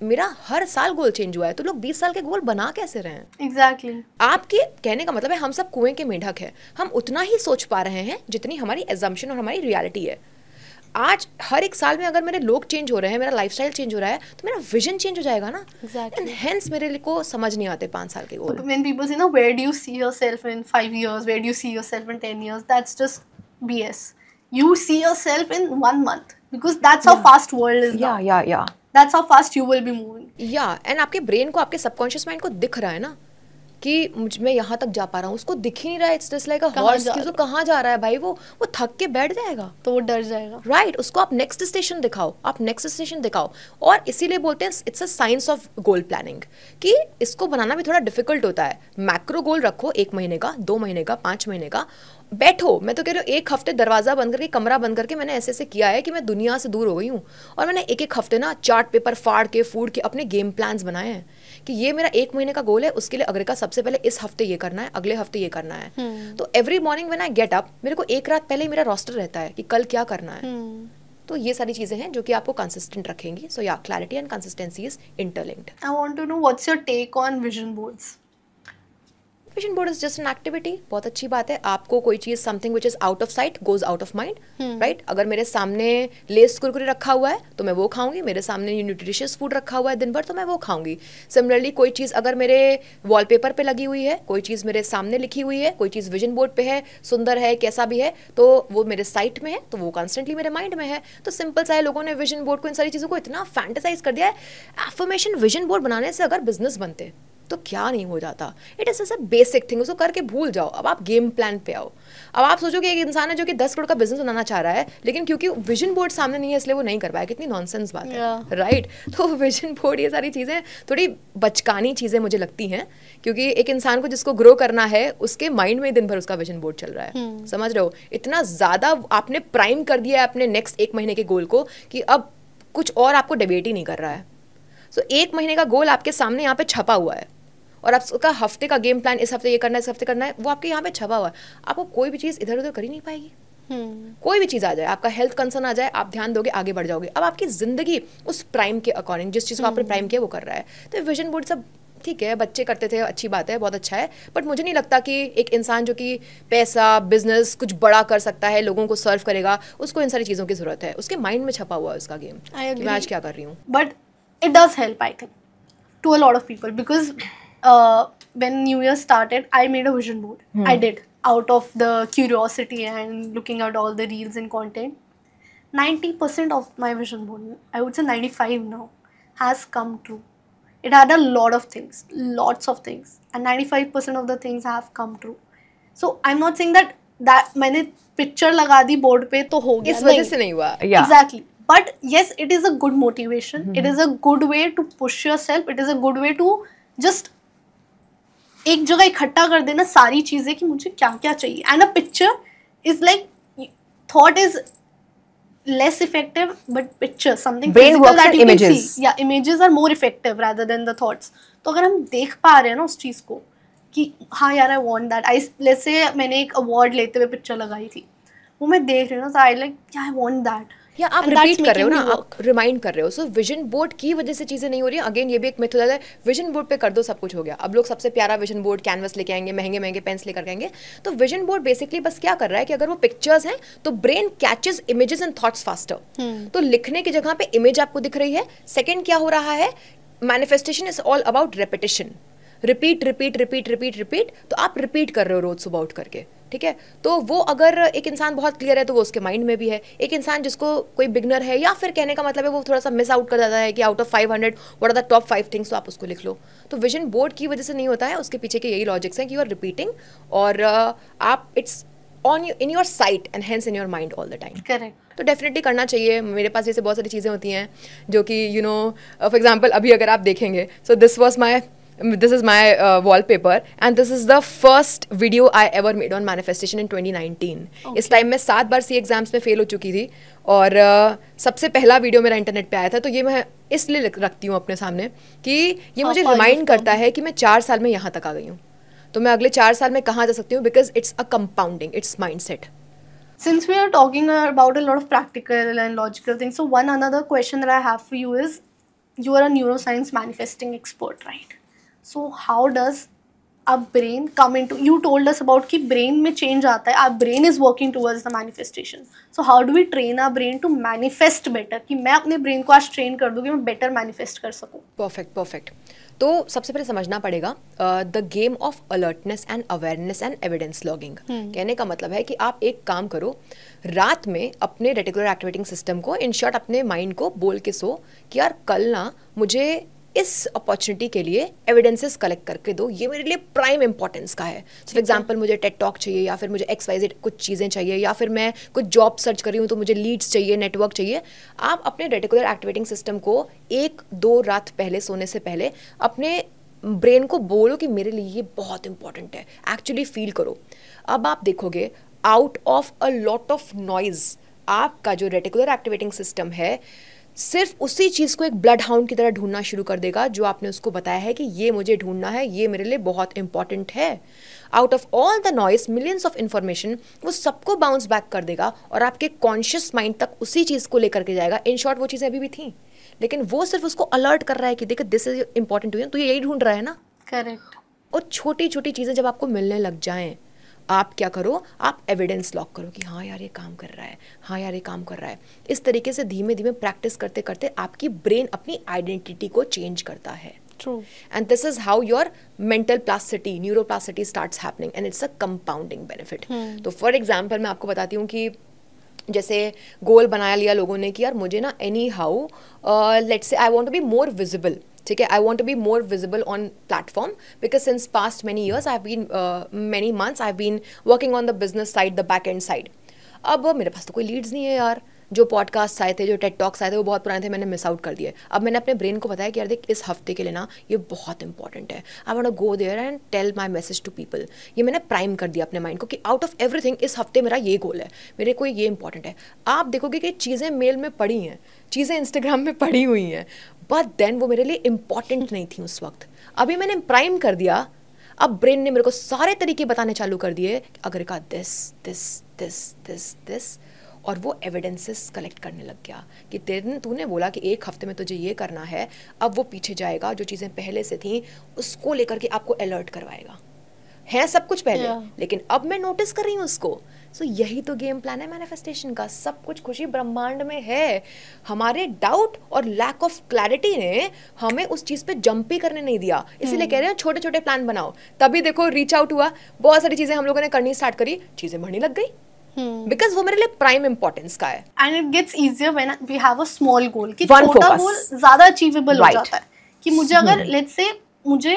मेरा हर साल गोल चेंज हुआ है. तो लोग 20 साल के गोल बना कैसे रहे हैं? Exactly. आपके कहने का मतलब है हम सब कुएं के मेंढक हैं. हम उतना ही सोच पा रहे हैं जितनी हमारी एजम्पशन और हमारी रियलिटी है. आज हर 1 साल में अगर मेरे लोग चेंज हो रहे हैं, मेरा लाइफस्टाइल चेंज हो रहा है, तो मेरा विजन चेंज हो जाएगा ना. Exactly. एंड हेंस मेरे लिए को समझ नहीं आते 5 साल के गोल. When people say, no, where do you see yourself in 5 years? Where do you see yourself in 10 years? That's just BS. You see yourself in 1 month. Because that's how fast world is now. या That's how fast you will be moving. या एंड आपके ब्रेन को, आपके सबकॉन्शियस माइंड को दिख रहा है ना कि मैं यहाँ तक जा पा रहा हूँ. उसको दिख ही नहीं रहा है. It's just like a horse कि उसको कहाँ जा रहा है भाई. वो थक के बैठ जाएगा, तो वो डर जाएगा. राइट. उसको आप नेक्स्ट स्टेशन दिखाओ, आप नेक्स्ट स्टेशन दिखाओ. और इसीलिए बोलते हैं it's a science of goal planning, कि इसको बनाना भी थोड़ा डिफिकल्ट होता है. मैक्रो गोल रखो, 1 महीने का, 2 महीने का, 5 महीने का. बैठो, मैं तो कह रही हूँ 1 हफ्ते दरवाजा बंद करके, कमरा बंद करके मैंने ऐसे ऐसे किया है कि मैं दुनिया से दूर हो गई हूँ. और मैंने 1-1 हफ्ते ना चार्ट पेपर फाड़ के, फूड के अपने गेम प्लान्स बनाए हैं कि ये मेरा 1 महीने का गोल है, उसके लिए अगले का सबसे पहले इस हफ्ते ये करना है, अगले हफ्ते ये करना है. तो every morning when I get up, मेरे को 1 रात पहले ही मेरा रोस्टर रहता है कि कल क्या करना है. तो ये सारी चीजें हैं जो कि आपको कंसिस्टेंट रखेंगी. सो या, clarity and consistency is interlinked. I want to know what's your take on vision boards. Vision board is just an activity, बहुत अच्छी बात है. आपको कोई चीज़ something which is out of sight goes out of mind, right. अगर मेरे सामने लेस कुरकुरे रखा हुआ है तो मैं वो खाऊंगी, मेरे सामने न्यूट्रिशियस फूड रखा हुआ है दिन भर तो मैं वो खाऊंगी. सिमिलरली कोई चीज़ अगर मेरे वॉलपेपर पे लगी हुई है, कोई चीज़ मेरे सामने लिखी हुई है, कोई चीज़ विजन बोर्ड पे है, सुंदर है, कैसा भी है, तो वो मेरे साइट में है, तो वो कॉन्स्टेंटली मेरे माइंड में है. तो सिंपल सा है, लोगों ने विजन बोर्ड को, इन सारी चीज़ों को इतना फैंटेसाइज कर दिया है. एफर्मेशन विजन बोर्ड बनाने से अगर बिजनेस बनते तो क्या नहीं हो जाता. It is just a basic thing, उसको करके भूल जाओ. अब आप गेम प्लान पे आओ. अब आप सोचो कि एक इंसान है जो कि 10 करोड़ का बिजनेस बनाना चाह रहा है, लेकिन क्योंकि विजन बोर्ड सामने नहीं है इसलिए वो नहीं कर पाया. कितनी नॉनसेंस बात है, राइट. तो विजन बोर्ड, ये सारी चीज़ें थोड़ी बचकानी चीज़ें मुझे लगती हैं, क्योंकि एक इंसान को जिसको ग्रो करना है उसके माइंड में दिन भर उसका विजन बोर्ड चल रहा है. समझ रहे हो, इतना ज़्यादा आपने प्राइम कर दिया है अपने नेक्स्ट 1 महीने के गोल को कि अब कुछ और आपको डिबेट ही नहीं कर रहा है. सो 1 महीने का गोल आपके सामने यहाँ पे छपा हुआ है, और आप उसका हफ्ते का गेम प्लान, इस हफ्ते ये करना है, इस हफ्ते करना है, वो आपके यहाँ पे छपा हुआ है. आपको कोई भी चीज़ इधर उधर कर ही नहीं पाएगी. कोई भी चीज़ आ जाए, आपका हेल्थ कंसर्न आ जाए, आप ध्यान दोगे, आगे बढ़ जाओगे. अब आपकी जिंदगी उस प्राइम के अकॉर्डिंग, जिस चीज़ को आपने प्राइम किया वो कर रहा है. तो विजन बोर्ड सब ठीक है, बच्चे करते थे, अच्छी बात है, बहुत अच्छा है, बट मुझे नहीं लगता कि एक इंसान जो कि पैसा, बिजनेस कुछ बड़ा कर सकता है, लोगों को सर्व करेगा, उसको इन सारी चीज़ों की जरूरत है. उसके माइंड में छपा हुआ है उसका गेम कि मैं आज क्या कर रही हूँ. But it does help, I think, to a lot of people, because when New Year started, I made a vision board. I did, out of the curiosity and looking at all the reels and content. 90% of my vision board, I would say 95 now, has come true. It had a lot of things, lots of things, and 95% of the things have come true. So I'm not saying that मैंने picture लगा दी board पे तो हो गया, इस वजह से नहीं हुआ. Exactly. But yes, it is a good motivation. It is a good way to push yourself. It is a good way to just एक जगह इकट्ठा कर देना सारी चीजें कि मुझे क्या क्या चाहिए. And a picture is like, thought is less effective, but picture, something Brain physical works that on you images. can see. Yeah, images are more effective rather than the thoughts. तो अगर हम देख पा रहे हैं ना उस चीज को कि हाँ यार, I want that. Let's say मैंने एक award लेते हुए पिक्चर लगाई थी, वो मैं देख रही हूँ ना, so I like, yeah, I want that. या आप रिपीट कर रहे हो ना, आप रिमाइंड कर रहे हो. सो विजन बोर्ड की वजह से चीज़ें नहीं हो रही हैं. अगेन ये भी एक मेथड है, विजन बोर्ड पे कर दो सब कुछ हो गया. अब लोग सबसे प्यारा विजन बोर्ड कैनवस लेके आएंगे, महंगे महंगे पेन्स लेकर आएंगे. तो विजन बोर्ड बेसिकली बस क्या कर रहा है कि अगर वो पिक्चर्स हैं तो brain catches images and thoughts faster. तो लिखने की जगह पे इमेज आपको दिख रही है. सेकेंड क्या हो रहा है, manifestation is all about repetition. Repeat repeat repeat repeat repeat. तो आप रिपीट कर रहे हो रोज सुबह उठ करके, ठीक है. तो वो अगर एक इंसान बहुत क्लियर है तो वो उसके माइंड में भी है. एक इंसान जिसको कोई बिगनर है, या फिर कहने का मतलब है वो थोड़ा सा मिस आउट कर जाता है कि out of 500 what are the top 5 things, तो आप उसको लिख लो. तो विजन बोर्ड की वजह से नहीं होता है, उसके पीछे के यही लॉजिक्स हैं कि यू आर रिपीटिंग, और आप it's on in your site and hence in your mind all the time. Correct. तो डेफिनेटली करना चाहिए. मेरे पास जैसे बहुत सारी चीज़ें होती हैं जो कि यू नो, फॉर एग्जाम्पल अभी अगर आप देखेंगे, सो this is my wallpaper, and this is the first video I ever made on manifestation in 2019. इस टाइम मैं 7 बार सी एग्जाम्स में फेल हो चुकी थी, और सबसे पहला वीडियो मेरा इंटरनेट पे आया था. तो ये मैं इसलिए रखती हूँ अपने सामने कि ये मुझे रिमाइंड करता है कि मैं 4 साल में यहाँ तक आ गई हूँ, तो मैं अगले 4 साल में कहाँ जा सकती हूँ, because it's a compounding, it's mind set. Since we are talking about a lot of practical and logical things, so one another question that I have for you is, you are a neuroscience manifesting expert, right? So how does a brain come into, you told us about कि brain में change आता है, our brain is working towards the manifestation. So how do we train our brain to manifest better, कि मैं अपने brain को आज train कर दूँ कि मैं better manifest कर सकूँ. परफेक्ट. तो सबसे पहले समझना पड़ेगा the game of alertness and awareness and evidence logging. कहने का मतलब है कि आप एक काम करो, रात में अपने रेटिकुलर एक्टिवेटिंग सिस्टम को, इन शॉर्ट अपने माइंड को बोल के सो कि यार कल ना मुझे इस अपॉर्चुनिटी के लिए एविडेंसेस कलेक्ट करके दो, ये मेरे लिए प्राइम इंपॉर्टेंस का है. फॉर एग्जांपल मुझे टेड टॉक चाहिए, या फिर मुझे XYZ कुछ चीज़ें चाहिए, या फिर मैं कुछ जॉब सर्च कर रही हूँ तो मुझे लीड्स चाहिए, नेटवर्क चाहिए. आप अपने रेटिकुलर एक्टिवेटिंग सिस्टम को 1-2 रात पहले, सोने से पहले, अपने ब्रेन को बोलो कि मेरे लिए ये बहुत इंपॉर्टेंट है. एक्चुअली फील करो. अब आप देखोगे out of a lot of noise, आपका जो रेटिकुलर एक्टिवेटिंग सिस्टम है सिर्फ उसी चीज़ को एक ब्लड हाउंड की तरह ढूंढना शुरू कर देगा जो आपने उसको बताया है कि ये मुझे ढूंढना है, ये मेरे लिए बहुत इंपॉर्टेंट है. Out of all the noise, millions of information, वो सबको बाउंस बैक कर देगा और आपके कॉन्शियस माइंड तक उसी चीज़ को लेकर के जाएगा. इन शॉर्ट वो चीज़ें अभी भी थी, लेकिन वो सिर्फ उसको अलर्ट कर रहा है कि देख this is important to you, तो ये यही ढूंढ रहा है ना. करेक्ट. और छोटी छोटी चीज़ें जब आपको मिलने लग जाएं, आप क्या करो, आप एविडेंस लॉक करो कि हाँ यार ये काम कर रहा है, हाँ यार ये काम कर रहा है। इस तरीके से धीमे धीमे प्रैक्टिस करते करते आपकी ब्रेन अपनी आइडेंटिटी को चेंज करता है। True. And this is how your mental plasticity, neuroplasticity starts happening, and it's a compounding benefit. तो for example मैं आपको बताती हूँ कि जैसे गोल बना लिया लोगों ने कि यार मुझे ना any how let's say I want to be more visible, ठीक है, I want to be more visible on platform because since past many years I have been many months I have been working on the business side, the back end side. अब मेरे पास तो कोई लीड्स नहीं है यार, जो पॉडकास्ट आए थे, जो टेड टॉक्स आए थे वो बहुत पुराने थे, मैंने मिस आउट कर दिए। अब मैंने अपने ब्रेन को बताया कि यार देख इस हफ्ते के लिए ना ये बहुत इंपॉर्टेंट है, I want to go there and tell my message to people. ये मैंने प्राइम कर दिया अपने माइंड को कि आउट ऑफ एवरीथिंग इस हफ्ते मेरा ये गोल है, मेरे को ये इंपॉर्टेंट है। आप देखोगे कि चीज़ें मेल में पड़ी हैं, चीज़ें इंस्टाग्राम में पड़ी हुई हैं, बट देन वो मेरे लिए इंपॉर्टेंट नहीं थी उस वक्त। अभी मैंने प्राइम कर दिया, अब ब्रेन ने मेरे को सारे तरीके बताने चालू कर दिए, अगर का this this this this this, और वो एविडेंसेस कलेक्ट करने लग गया कि तूने बोला कि एक हफ्ते में तुझे ये करना है। अब वो पीछे जाएगा, जो चीज़ें पहले से थी उसको लेकर के आपको अलर्ट करवाएगा। है सब कुछ पहले, लेकिन अब मैं नोटिस कर रही हूँ उसको। सो यही तो गेम प्लान है मैनिफेस्टेशन का। सब कुछ खुशी ब्रह्मांड में है, हमारे डाउट और लैक ऑफ क्लैरिटी ने हमें उस चीज़ पे जंप ही करने नहीं दिया। इसीलिए कह रहे हैं छोटे छोटे प्लान बनाओ, तभी देखो रीच आउट हुआ, बहुत सारी चीज़ें हम लोगों ने करनी स्टार्ट करी, चीज़ें बढ़ने लग गई। बिकॉज वो मेरे लिए प्राइम इंपॉर्टेंस का है। And it gets easier when we have a small goal, कि छोटा गोल ज्यादा अचीवेबल हो जाता है। कि मुझे अगर लेट्स से मुझे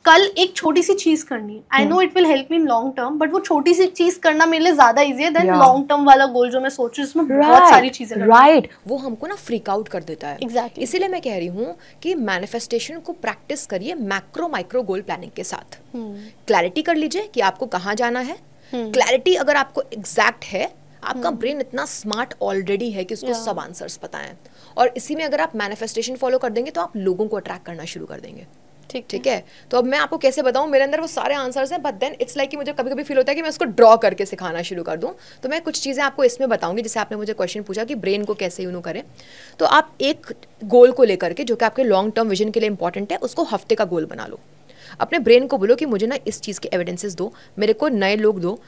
कल एक छोटी सी चीज करनी है, I know it will help me in long term, but वो छोटी सी चीज करना मेरे लिए ज्यादा इजी है देन लॉन्ग टर्म वाला गोल जो मैं सोच रही हूँ जिसमें बहुत सारी चीजें राइट, वो हमको ना फ्रीक आउट कर देता है। Exactly. इसीलिए मैं कह रही हूँ कि मैनिफेस्टेशन को प्रैक्टिस करिए मैक्रो माइक्रो गोल प्लानिंग के साथ। क्लैरिटी कर लीजिए कि आपको कहाँ जाना है। क्लैरिटी अगर आपको एग्जैक्ट है, आपका ब्रेन इतना स्मार्ट ऑलरेडी है कि उसको सब आंसर्स पता है, और इसी में अगर आप मैनिफेस्टेशन फॉलो कर देंगे तो आप लोगों को अट्रैक्ट करना शुरू कर देंगे। ठीक है, तो अब मैं आपको कैसे बताऊं, मेरे अंदर वो सारे आंसर्स हैं, बट देन इट्स लाइक कि मुझे कभी कभी फील होता है कि मैं उसको ड्रॉ करके सिखाना शुरू कर दूं। तो मैं कुछ चीज़ें आपको इसमें बताऊंगी, जैसे आपने मुझे क्वेश्चन पूछा कि ब्रेन को कैसे यूनो करें। तो आप एक गोल को लेकर के जो कि आपके लॉन्ग टर्म विजन के लिए इंपॉर्टेंट है, उसको हफ्ते का गोल बना लो। अपने ब्रेन को बोलो कि मुझे ना इस चीज़ के एविडेंसेस दो, मेरे को नए लोग दो।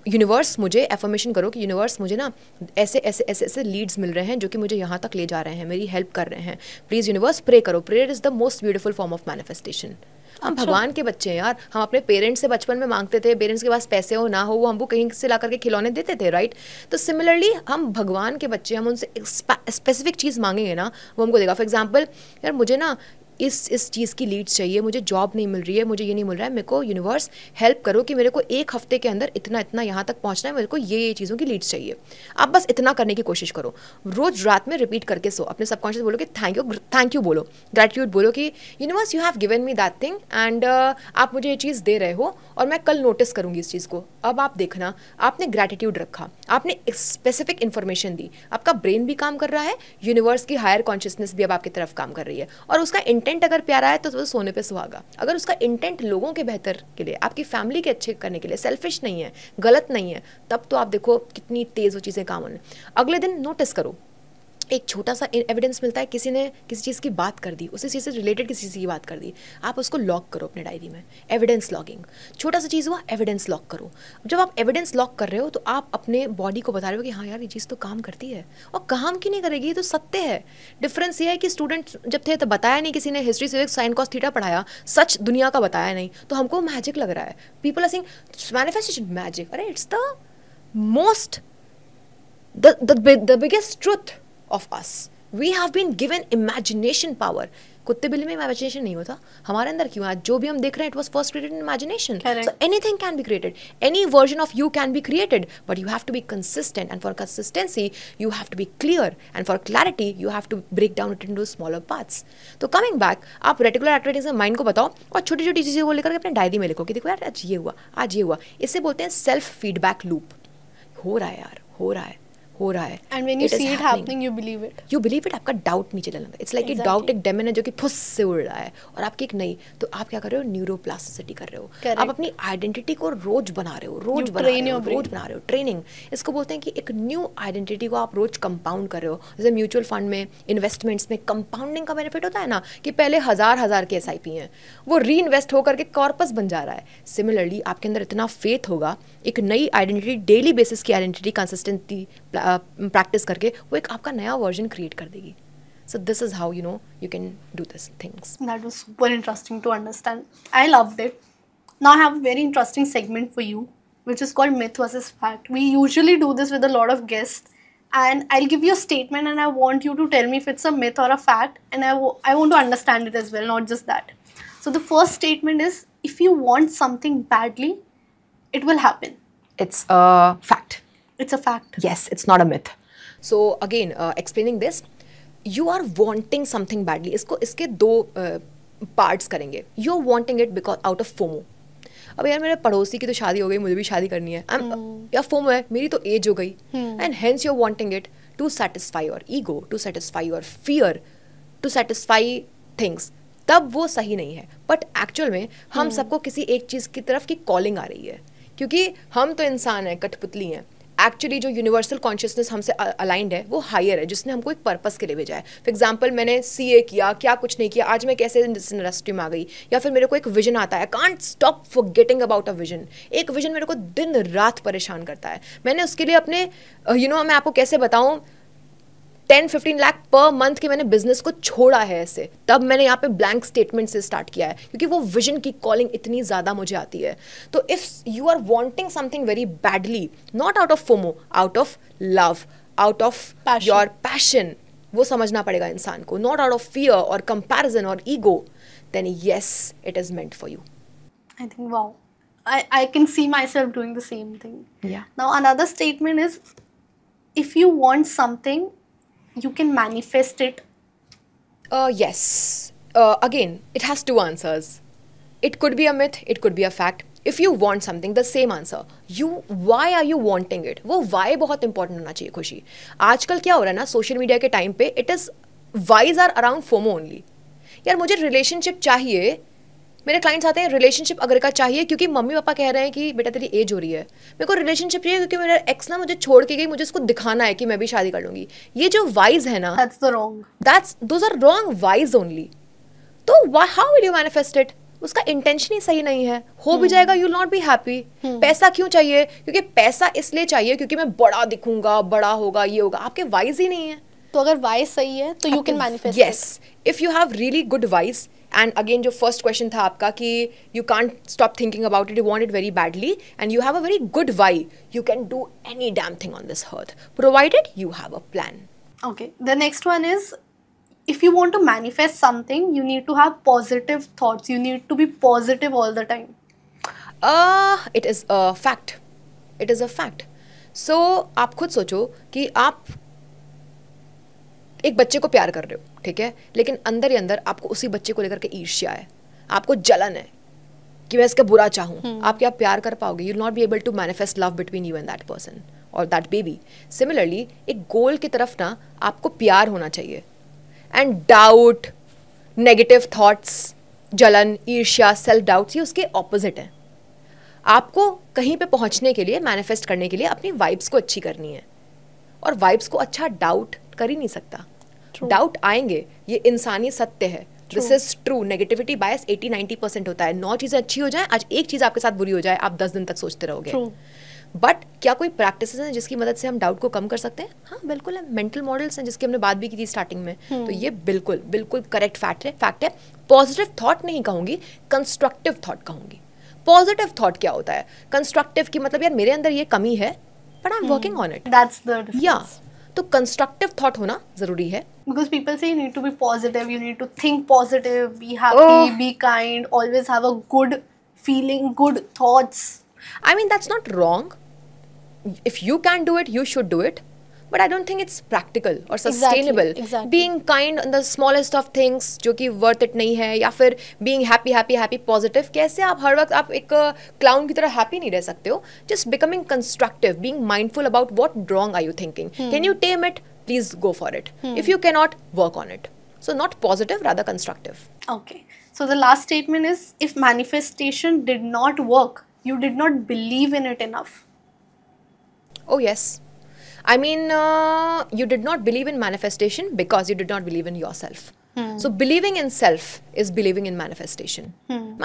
यूनिवर्स मुझे एफर्मेशन करो कि यूनिवर्स मुझे ना ऐसे ऐसे ऐसे ऐसे लीड्स मिल रहे हैं जो कि मुझे यहाँ तक ले जा रहे हैं, मेरी हेल्प कर रहे हैं। प्लीज़ यूनिवर्स प्रे करो। Prayer is the most beautiful form of manifestation. हम भगवान के बच्चे हैं यार, हम अपने पेरेंट्स से बचपन में मांगते थे, पेरेंट्स के पास पैसे हो ना हो वो हमको कहीं से ला करके खिलौने देते थे, राइट। तो सिमिलरली हम भगवान के बच्चे, हम उनसे स्पेसिफिक चीज़ मांगेंगे ना, वो हमको देगा। फॉर एग्जाम्पल यार मुझे ना इस चीज़ की लीड्स चाहिए, मुझे जॉब नहीं मिल रही है, मुझे ये नहीं मिल रहा है, मेरे को यूनिवर्स हेल्प करो कि मेरे को एक हफ्ते के अंदर इतना इतना यहाँ तक पहुँचना है, मेरे को ये चीज़ों की लीड्स चाहिए। आप बस इतना करने की कोशिश करो, रोज़ रात में रिपीट करके सो। अपने सबकॉन्शियस बोलो कि थैंक यू बोलो, ग्रैटिट्यूड बोलो कि universe you have given me that thing and आप मुझे ये चीज़ दे रहे हो और मैं कल नोटिस करूँगी इस चीज़ को। अब आप देखना, आपने ग्रैटिट्यूड रखा, आपने एक स्पेसिफिक इन्फॉर्मेशन दी, आपका ब्रेन भी काम कर रहा है, यूनिवर्स की हायर कॉन्शियसनेस भी अब आपकी तरफ काम कर रही है, और उसका इंटेंट अगर प्यारा है तो वो सोने पे सुहागा। अगर उसका इंटेंट लोगों के बेहतर के लिए, आपकी फैमिली के अच्छे करने के लिए, सेल्फिश नहीं है, गलत नहीं है, तब तो आप देखो कितनी तेज़ वो चीज़ें काम होने। अगले दिन नोटिस करो, एक छोटा सा एविडेंस मिलता है, किसी ने किसी चीज़ की बात कर दी, उसी चीज़ से रिलेटेड किसी चीज़ की बात कर दी, आप उसको लॉक करो अपने डायरी में। एविडेंस लॉगिंग, छोटा सा चीज़ हुआ, एविडेंस लॉक करो। जब आप एविडेंस लॉक कर रहे हो तो आप अपने बॉडी को बता रहे हो कि हाँ यार ये चीज़ तो काम करती है, और काम क्यों नहीं करेगी, ये तो सत्य है। डिफरेंस ये है कि स्टूडेंट जब थे तो बताया नहीं किसी ने, history civics sine cos theta पढ़ाया, सच दुनिया का बताया नहीं, तो हमको मैजिक लग रहा है। People are saying manifestation magic, अरे it's the most the biggest truth of us. We have been given imagination power. कुत्ते बिल्ली में imagination नहीं होता, हमारे अंदर क्यों? आज जो भी हम देख रहे हैं, it was first created in imagination. Correct. So anything can be created. Any version of you can be created, but you have to be consistent. And for consistency, you have to be clear. And for clarity, you have to break down it into smaller parts. तो coming back, आप रेटिकुलर एक्टिविटीज में माइंड को बताओ और छोटी छोटी चीज़ों को लेकर के अपने डायरी में लिखो कि देखो यार आज ये हुआ, आज ये हुआ। इससे बोलते हैं सेल्फ फीडबैक लूप। हो रहा है यार, हो रहा है, हो रहा है, And when you it is see it happening, you believe it. You believe it, आपका डाउट नीचे लगता है. It's like Exactly. डाउट एक डेमन है जो कि फुस से उड़ रहा है और आपकी एक नई, तो आप क्या कर रहे हो, न्यूरोप्लास्टिसिटी कर रहे हो. Correct. आप अपनी आइडेंटिटी को रोज बना रहे हो, रोज You बना रहे train हो, your brain. रोज बना रहे हो. ट्रेनिंग इसको बोलते हैं कि एक न्यू आइडेंटिटी को आप रोज कंपाउंड कर रहे हो. जैसे म्यूचुअल फंड में, इन्वेस्टमेंट्स में कंपाउंडिंग का बेनिफिट होता है ना, कि पहले हजार के SIP हैं, वो री इन्वेस्ट होकर के कॉर्पस बन जा रहा है. सिमिलरली आपके अंदर इतना फेथ होगा, एक नई आइडेंटिटी, डेली बेसिस की आइडेंटिटी कंसिस्टेंटली प्रैक्टिस करके वो एक आपका नया वर्जन क्रिएट कर देगी. So this is how you can do these things. That was super interesting to understand. I loved it. Now I have a very interesting segment for you, which is called Myth versus Fact. We usually do this with a lot of guests, and I'll give you a statement and I want you to tell me if it's a myth or a fact, and I want to understand it as well, not just that. So the first statement is, if you want something badly, it will happen. It's a fact. It's a fact. Yes, it's not a myth. So again, explaining this, you are wanting something badly. इसके दो parts करेंगे. You're wanting it because out of FOMO. अब यार मेरे पड़ोसी की तो शादी हो गई, मुझे भी शादी करनी है. या FOMO है, मेरी तो एज हो गई. And hence you're wanting it to satisfy your ego, to satisfy your fear, to satisfy things. तब वो सही नहीं है. बट एक्चुअल में हम सबको किसी एक चीज़ की तरफ की कॉलिंग आ रही है, क्योंकि हम तो इंसान हैं, कठपुतली हैं. एक्चुअली जो यूनिवर्सल कॉन्शियसनेस हमसे अलाइंड है वो हायर है, जिसने हमको एक पर्पस के लिए भेजा है. फॉर एग्जांपल, मैंने CA किया, क्या कुछ नहीं किया, आज मैं कैसे इस इंडस्ट्री में आ गई. या फिर मेरे को एक विजन आता है, can't stop forgetting about a vision. एक विजन मेरे को दिन रात परेशान करता है. मैंने उसके लिए अपने मैं आपको कैसे बताऊँ, 10-15 लाख पर मंथ के मैंने बिजनेस को छोड़ा है ऐसे. तब मैंने यहाँ पे ब्लैंक स्टेटमेंट से स्टार्ट किया है, क्योंकि वो विजन की कॉलिंग इतनी ज़्यादा मुझे आती है. तो if you are wanting something very badly, not out of FOMO, out of love, out of your passion, वो समझना पड़ेगा इंसान को, नॉट आउट ऑफ फियर और कंपैरिजन और ego, then yes it is meant for you. I think, wow. I can see myself doing the same thing. Yeah. Now another statement is, if you want something, you can manifest it. Yes. Again, it has two answers. It could be a myth, it could be a fact. If you want something, the same answer. Why are you wanting it? वो why बहुत important होना चाहिए. खुशी, आजकल क्या हो रहा है ना, सोशल मीडिया के टाइम पे, it is whys are around FOMO only. यार मुझे रिलेशनशिप चाहिए, मेरे क्लाइंट्स आते हैं रिलेशनशिप अगर का चाहिए क्योंकि मम्मी पापा कह रहे हैं कि बेटा तेरी एज हो रही है. मेरे को रिलेशनशिप चाहिए क्योंकि मेरा एक्स ना मुझे छोड़ के गई, मुझे उसको दिखाना है कि मैं भी शादी कर लूंगी. ये जो वाइज है ना, those are wrong wise only. तो how will you manifest it? उसका इंटेंशन ही सही नहीं है. हो भी जाएगा, you will not be happy. पैसा क्यों चाहिए? क्योंकि पैसा इसलिए चाहिए क्योंकि मैं बड़ा दिखूंगा, बड़ा होगा, ये होगा. आपके वाइज ही नहीं है. तो अगर वाइज सही है तो you can manifest. Yes, if you have really good whys. And again जो फर्स्ट क्वेश्चन था आपका कि you can't stop thinking about it, you want it very badly and you have a very good why, you can do any damn thing on this earth provided you have a plan. Okay, the next one is, if you want to manifest something, you need to have positive thoughts. You need to be positive all the time. It is a fact. It is a fact. So आप खुद सोचो कि आप एक बच्चे को प्यार कर रहे हो, ठीक है, लेकिन अंदर ही अंदर आपको उसी बच्चे को लेकर के ईर्ष्या है, आपको जलन है कि मैं इसका बुरा चाहूँ. आप क्या प्यार कर पाओगे? You will not be able to manifest love between you and that person और दैट बेबी. सिमिलरली एक गोल की तरफ ना आपको प्यार होना चाहिए. एंड डाउट, नेगेटिव थॉट्स, जलन, ईर्ष्या, सेल्फ डाउट्स, ये उसके ऑपोजिट हैं. आपको कहीं पे पहुंचने के लिए, मैनिफेस्ट करने के लिए अपनी वाइब्स को अच्छी करनी है. और वाइब्स को अच्छा डाउट कर ही नहीं सकता. डाउट आएंगे, ये इंसानी सत्य है. This is true. नेगेटिविटी बायस 80-90% होता है. 9 चीज़ें अच्छी हो जाए, आज एक चीज़ आपके साथ बुरी हो जाए, आप 10 दिन तक सोचते रहोगे. बट क्या कोई प्रैक्टिसेस हैं जिसकी मदद से हम डाउट को कम कर सकते हैं? हाँ बिल्कुल है. मेंटल मॉडल्स हैं जिसकी हमने बात भी की थी स्टार्टिंग में. तो ये बिल्कुल बिल्कुल करेक्ट फैक्ट है. पॉजिटिव थॉट नहीं कहूँगी, कंस्ट्रक्टिव थॉट कहूँगी. पॉजिटिव थॉट क्या होता है? कंस्ट्रक्टिव की मतलब यार मेरे अंदर ये कमी है but I am working on it. That's the difference. या तो कंस्ट्रक्टिव थॉट होना जरूरी है. Because people say you need to be positive, you need to think positive, be happy, be kind, always have a good feeling, good thoughts. I mean that's not wrong. If you can do it, you should do it. But I don't think it's practical और sustainable. exactly. Being kind on the smallest of things जो कि वर्थ इट नहीं है, या फिर being happy happy happy positive. कैसे आप हर वक्त आप एक क्लाउन की तरह हैप्पी नहीं रह सकते हो. Just becoming constructive, being mindful about what wrong are you thinking. Can you tame it? Please go for it. If you can not, work on it. So not positive, rather constructive. Okay. So the last statement is, if manifestation did not work, you did not believe in it enough. Oh yes. I mean, you did not believe in manifestation because you did not believe in yourself. So believing in self is believing in manifestation.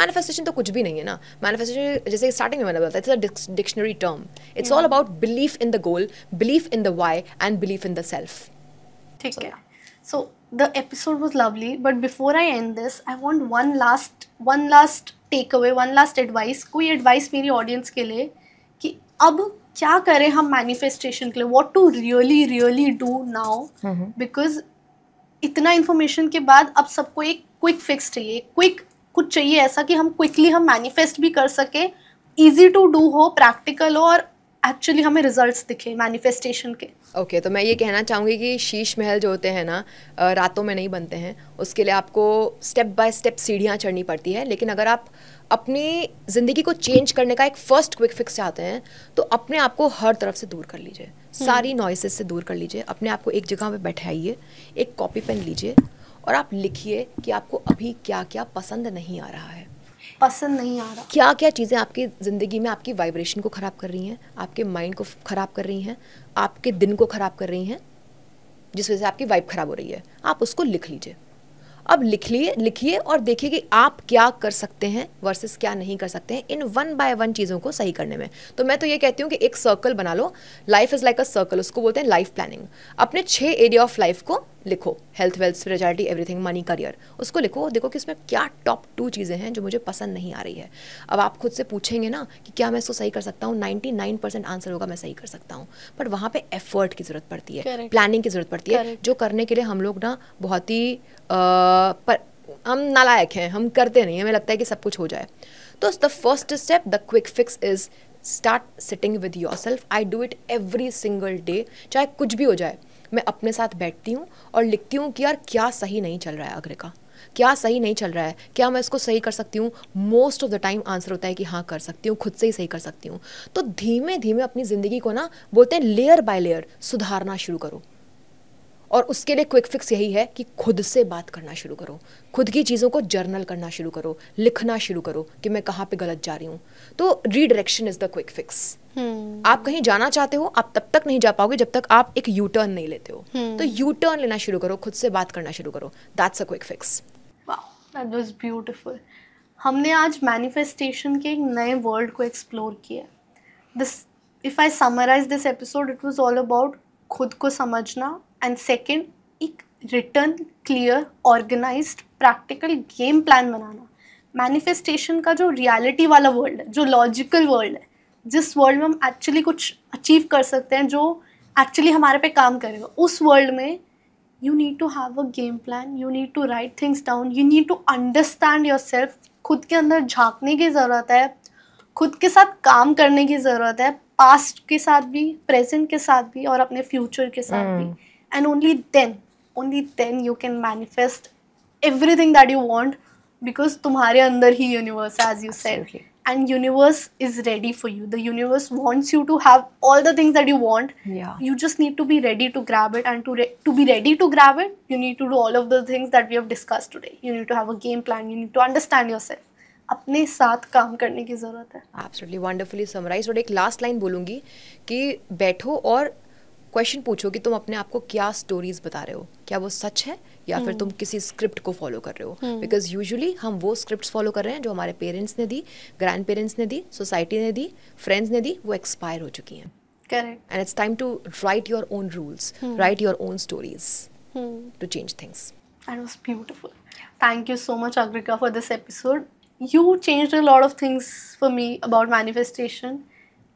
Manifestation तो कुछ भी नहीं है ना. Manifestation जैसे starting में मैंने बताया, it's a dictionary term. It's all about belief in the goal, belief in the why, and belief in the self. ठीक है. So the episode was lovely, but before I end this, I want one last takeaway, one last advice. कोई advice मेरी audience के लिए कि अब क्या करें हम manifestation के लिए, what to really do now, because इतना information के बाद अब सबको एक quick fix चाहिए, कुछ चाहिए ऐसा कि हम quickly हम manifest भी कर सके, easy to do हो, practical हो, और एक्चुअली हमें रिजल्ट्स दिखे मैनिफेस्टेशन के. ओके, तो मैं ये कहना चाहूँगी कि शीश महल जो होते हैं ना, रातों में नहीं बनते हैं. उसके लिए आपको स्टेप बाय स्टेप सीढ़ियाँ चढ़नी पड़ती है. लेकिन अगर आप अपनी ज़िंदगी को चेंज करने का एक फर्स्ट क्विक फिक्स चाहते हैं, तो अपने आप को हर तरफ से दूर कर लीजिए. सारी नॉइसेस से दूर कर लीजिए. अपने आप को एक जगह पे बैठाइए, एक कॉपी पेन लीजिए और आप लिखिए कि आपको अभी क्या क्या पसंद नहीं आ रहा है. पसंद नहीं आ रहा, क्या क्या चीज़ें आपकी ज़िंदगी में आपकी वाइब्रेशन को ख़राब कर रही हैं, आपके माइंड को ख़राब कर रही हैं, आपके दिन को ख़राब कर रही हैं, जिस वजह से आपकी वाइब ख़राब हो रही है. आप उसको लिख लीजिए. अब लिखिए और देखिए कि आप क्या कर सकते हैं वर्सेस क्या नहीं कर सकते हैं इन 1 by 1 चीज़ों को सही करने में. तो मैं तो ये कहती हूँ कि एक सर्कल बना लो. Life is like a circle, उसको बोलते हैं लाइफ प्लानिंग. अपने 6 एरिया ऑफ लाइफ को लिखो. Health, wealth, spirituality, everything, money, career. उसको लिखो. देखो कि उसमें क्या टॉप 2 चीज़ें हैं जो मुझे पसंद नहीं आ रही है. अब आप खुद से पूछेंगे ना कि क्या मैं इसको सही कर सकता हूँ, 99% आंसर होगा मैं सही कर सकता हूँ. बट वहाँ पे एफर्ट की ज़रूरत पड़ती है, प्लानिंग की ज़रूरत पड़ती है, जो करने के लिए हम लोग ना बहुत ही हम नालायक हैं, हम करते नहीं. हमें लगता है कि सब कुछ हो जाए. तो the first step, the quick fix is start sitting with your self. I do it every single day. चाहे कुछ भी हो जाए, मैं अपने साथ बैठती हूँ और लिखती हूँ कि यार क्या सही नहीं चल रहा है अग्रिका, क्या सही नहीं चल रहा है, क्या मैं इसको सही कर सकती हूँ. Most of the time answer होता है कि हाँ कर सकती हूँ, खुद से ही सही कर सकती हूँ. तो धीमे धीमे अपनी ज़िंदगी को ना बोलते हैं लेयर बाय लेयर सुधारना शुरू करो. और उसके लिए क्विक फिक्स यही है कि खुद से बात करना शुरू करो. खुद की चीज़ों को जर्नल करना शुरू करो, लिखना शुरू करो कि मैं कहाँ पे गलत जा रही हूँ. तो redirection is the quick fix. आप कहीं जाना चाहते हो, आप तब तक नहीं जा पाओगे जब तक आप एक यू टर्न नहीं लेते हो. तो यू टर्न लेना शुरू करो, खुद से बात करना शुरू करो. That's a quick fix. Wow, that was beautiful. हमने आज मैनिफेस्टेशन के एक नए वर्ल्ड को एक्सप्लोर किया. This, if I summarise this episode, it was all about खुद को समझना, एंड सेकेंड एक return, clear, organised, practical game plan बनाना. मैनिफेस्टेशन का जो रियलिटी वाला वर्ल्ड है, जो लॉजिकल वर्ल्ड है, जिस वर्ल्ड में हम एक्चुअली कुछ अचीव कर सकते हैं, जो एक्चुअली हमारे पे काम करेगा, उस वर्ल्ड में you need to have a game plan. You need to write things down. You need to understand yourself. खुद के अंदर झांकने की ज़रूरत है, खुद के साथ काम करने की ज़रूरत है, पास्ट के साथ भी, प्रेजेंट के साथ भी, और अपने फ्यूचर के साथ भी. And only then you can manifest everything that you want, because तुम्हारे अंदर ही universe, as you said. Absolutely. And universe is ready for you. The universe wants you to have all the things that you want. Yeah. You just need to be ready to grab it, and to be ready to grab it, you need to do all of the things that we have discussed today. You need to have a game plan. You need to understand yourself. अपने साथ काम करने की ज़रूरत है. Absolutely wonderfully summarized. और एक लास्ट लाइन बोलूँगी कि बैठो और क्वेश्चन पूछो कि तुम अपने आप को क्या स्टोरीज बता रहे हो, क्या वो सच है या फिर तुम किसी स्क्रिप्ट को फॉलो कर रहे हो. बिकॉज यूजुअली हम वो स्क्रिप्ट्स फॉलो कर रहे हैं जो हमारे पेरेंट्स ने दी, ग्रैंड पेरेंट्स ने दी, सोसाइटी ने दी, फ्रेंड्स ने दी, वो एक्सपायर हो चुकी हैं. Correct. And it's time to write your own rules, write your own stories to change things. That was beautiful. Thank you so much, Agrika, for this episode. You changed a lot of things for me about manifestation,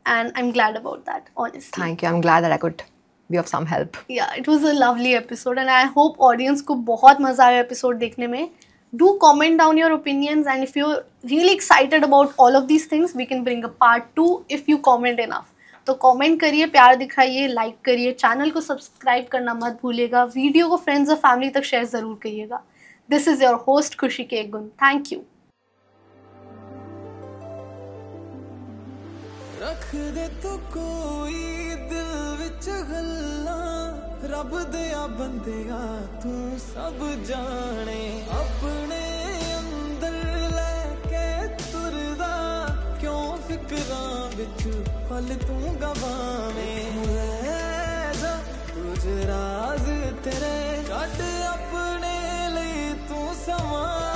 and I'm glad about that, honestly. Thank you. I'm glad that I could be of some help. Yeah, it was a lovely episode, and I hope audience को बहुत मजा आया episode देखने में. Do comment down your opinions, and if you're really excited about all of these things, we can bring a part 2 if you comment enough. तो कमेंट करिए, प्यार दिखाइए, लाइक करिए, चैनल को सब्सक्राइब करना मत भूलिएगा, वीडियो को फ्रेंड्स और फैमिली तक शेयर ज़रूर करिएगा। दिस इज़ योर होस्ट खुशी के गुण। Thank you. रख दे तो कोई दिल विच गल्लां, रब दिया बंदिया तू सब जाने, अपने अंदर लेके तुरदा, क्यों फिक्रां विच पल तू गवावें, कुछ राज तेरे कट अपने लिए तू समा।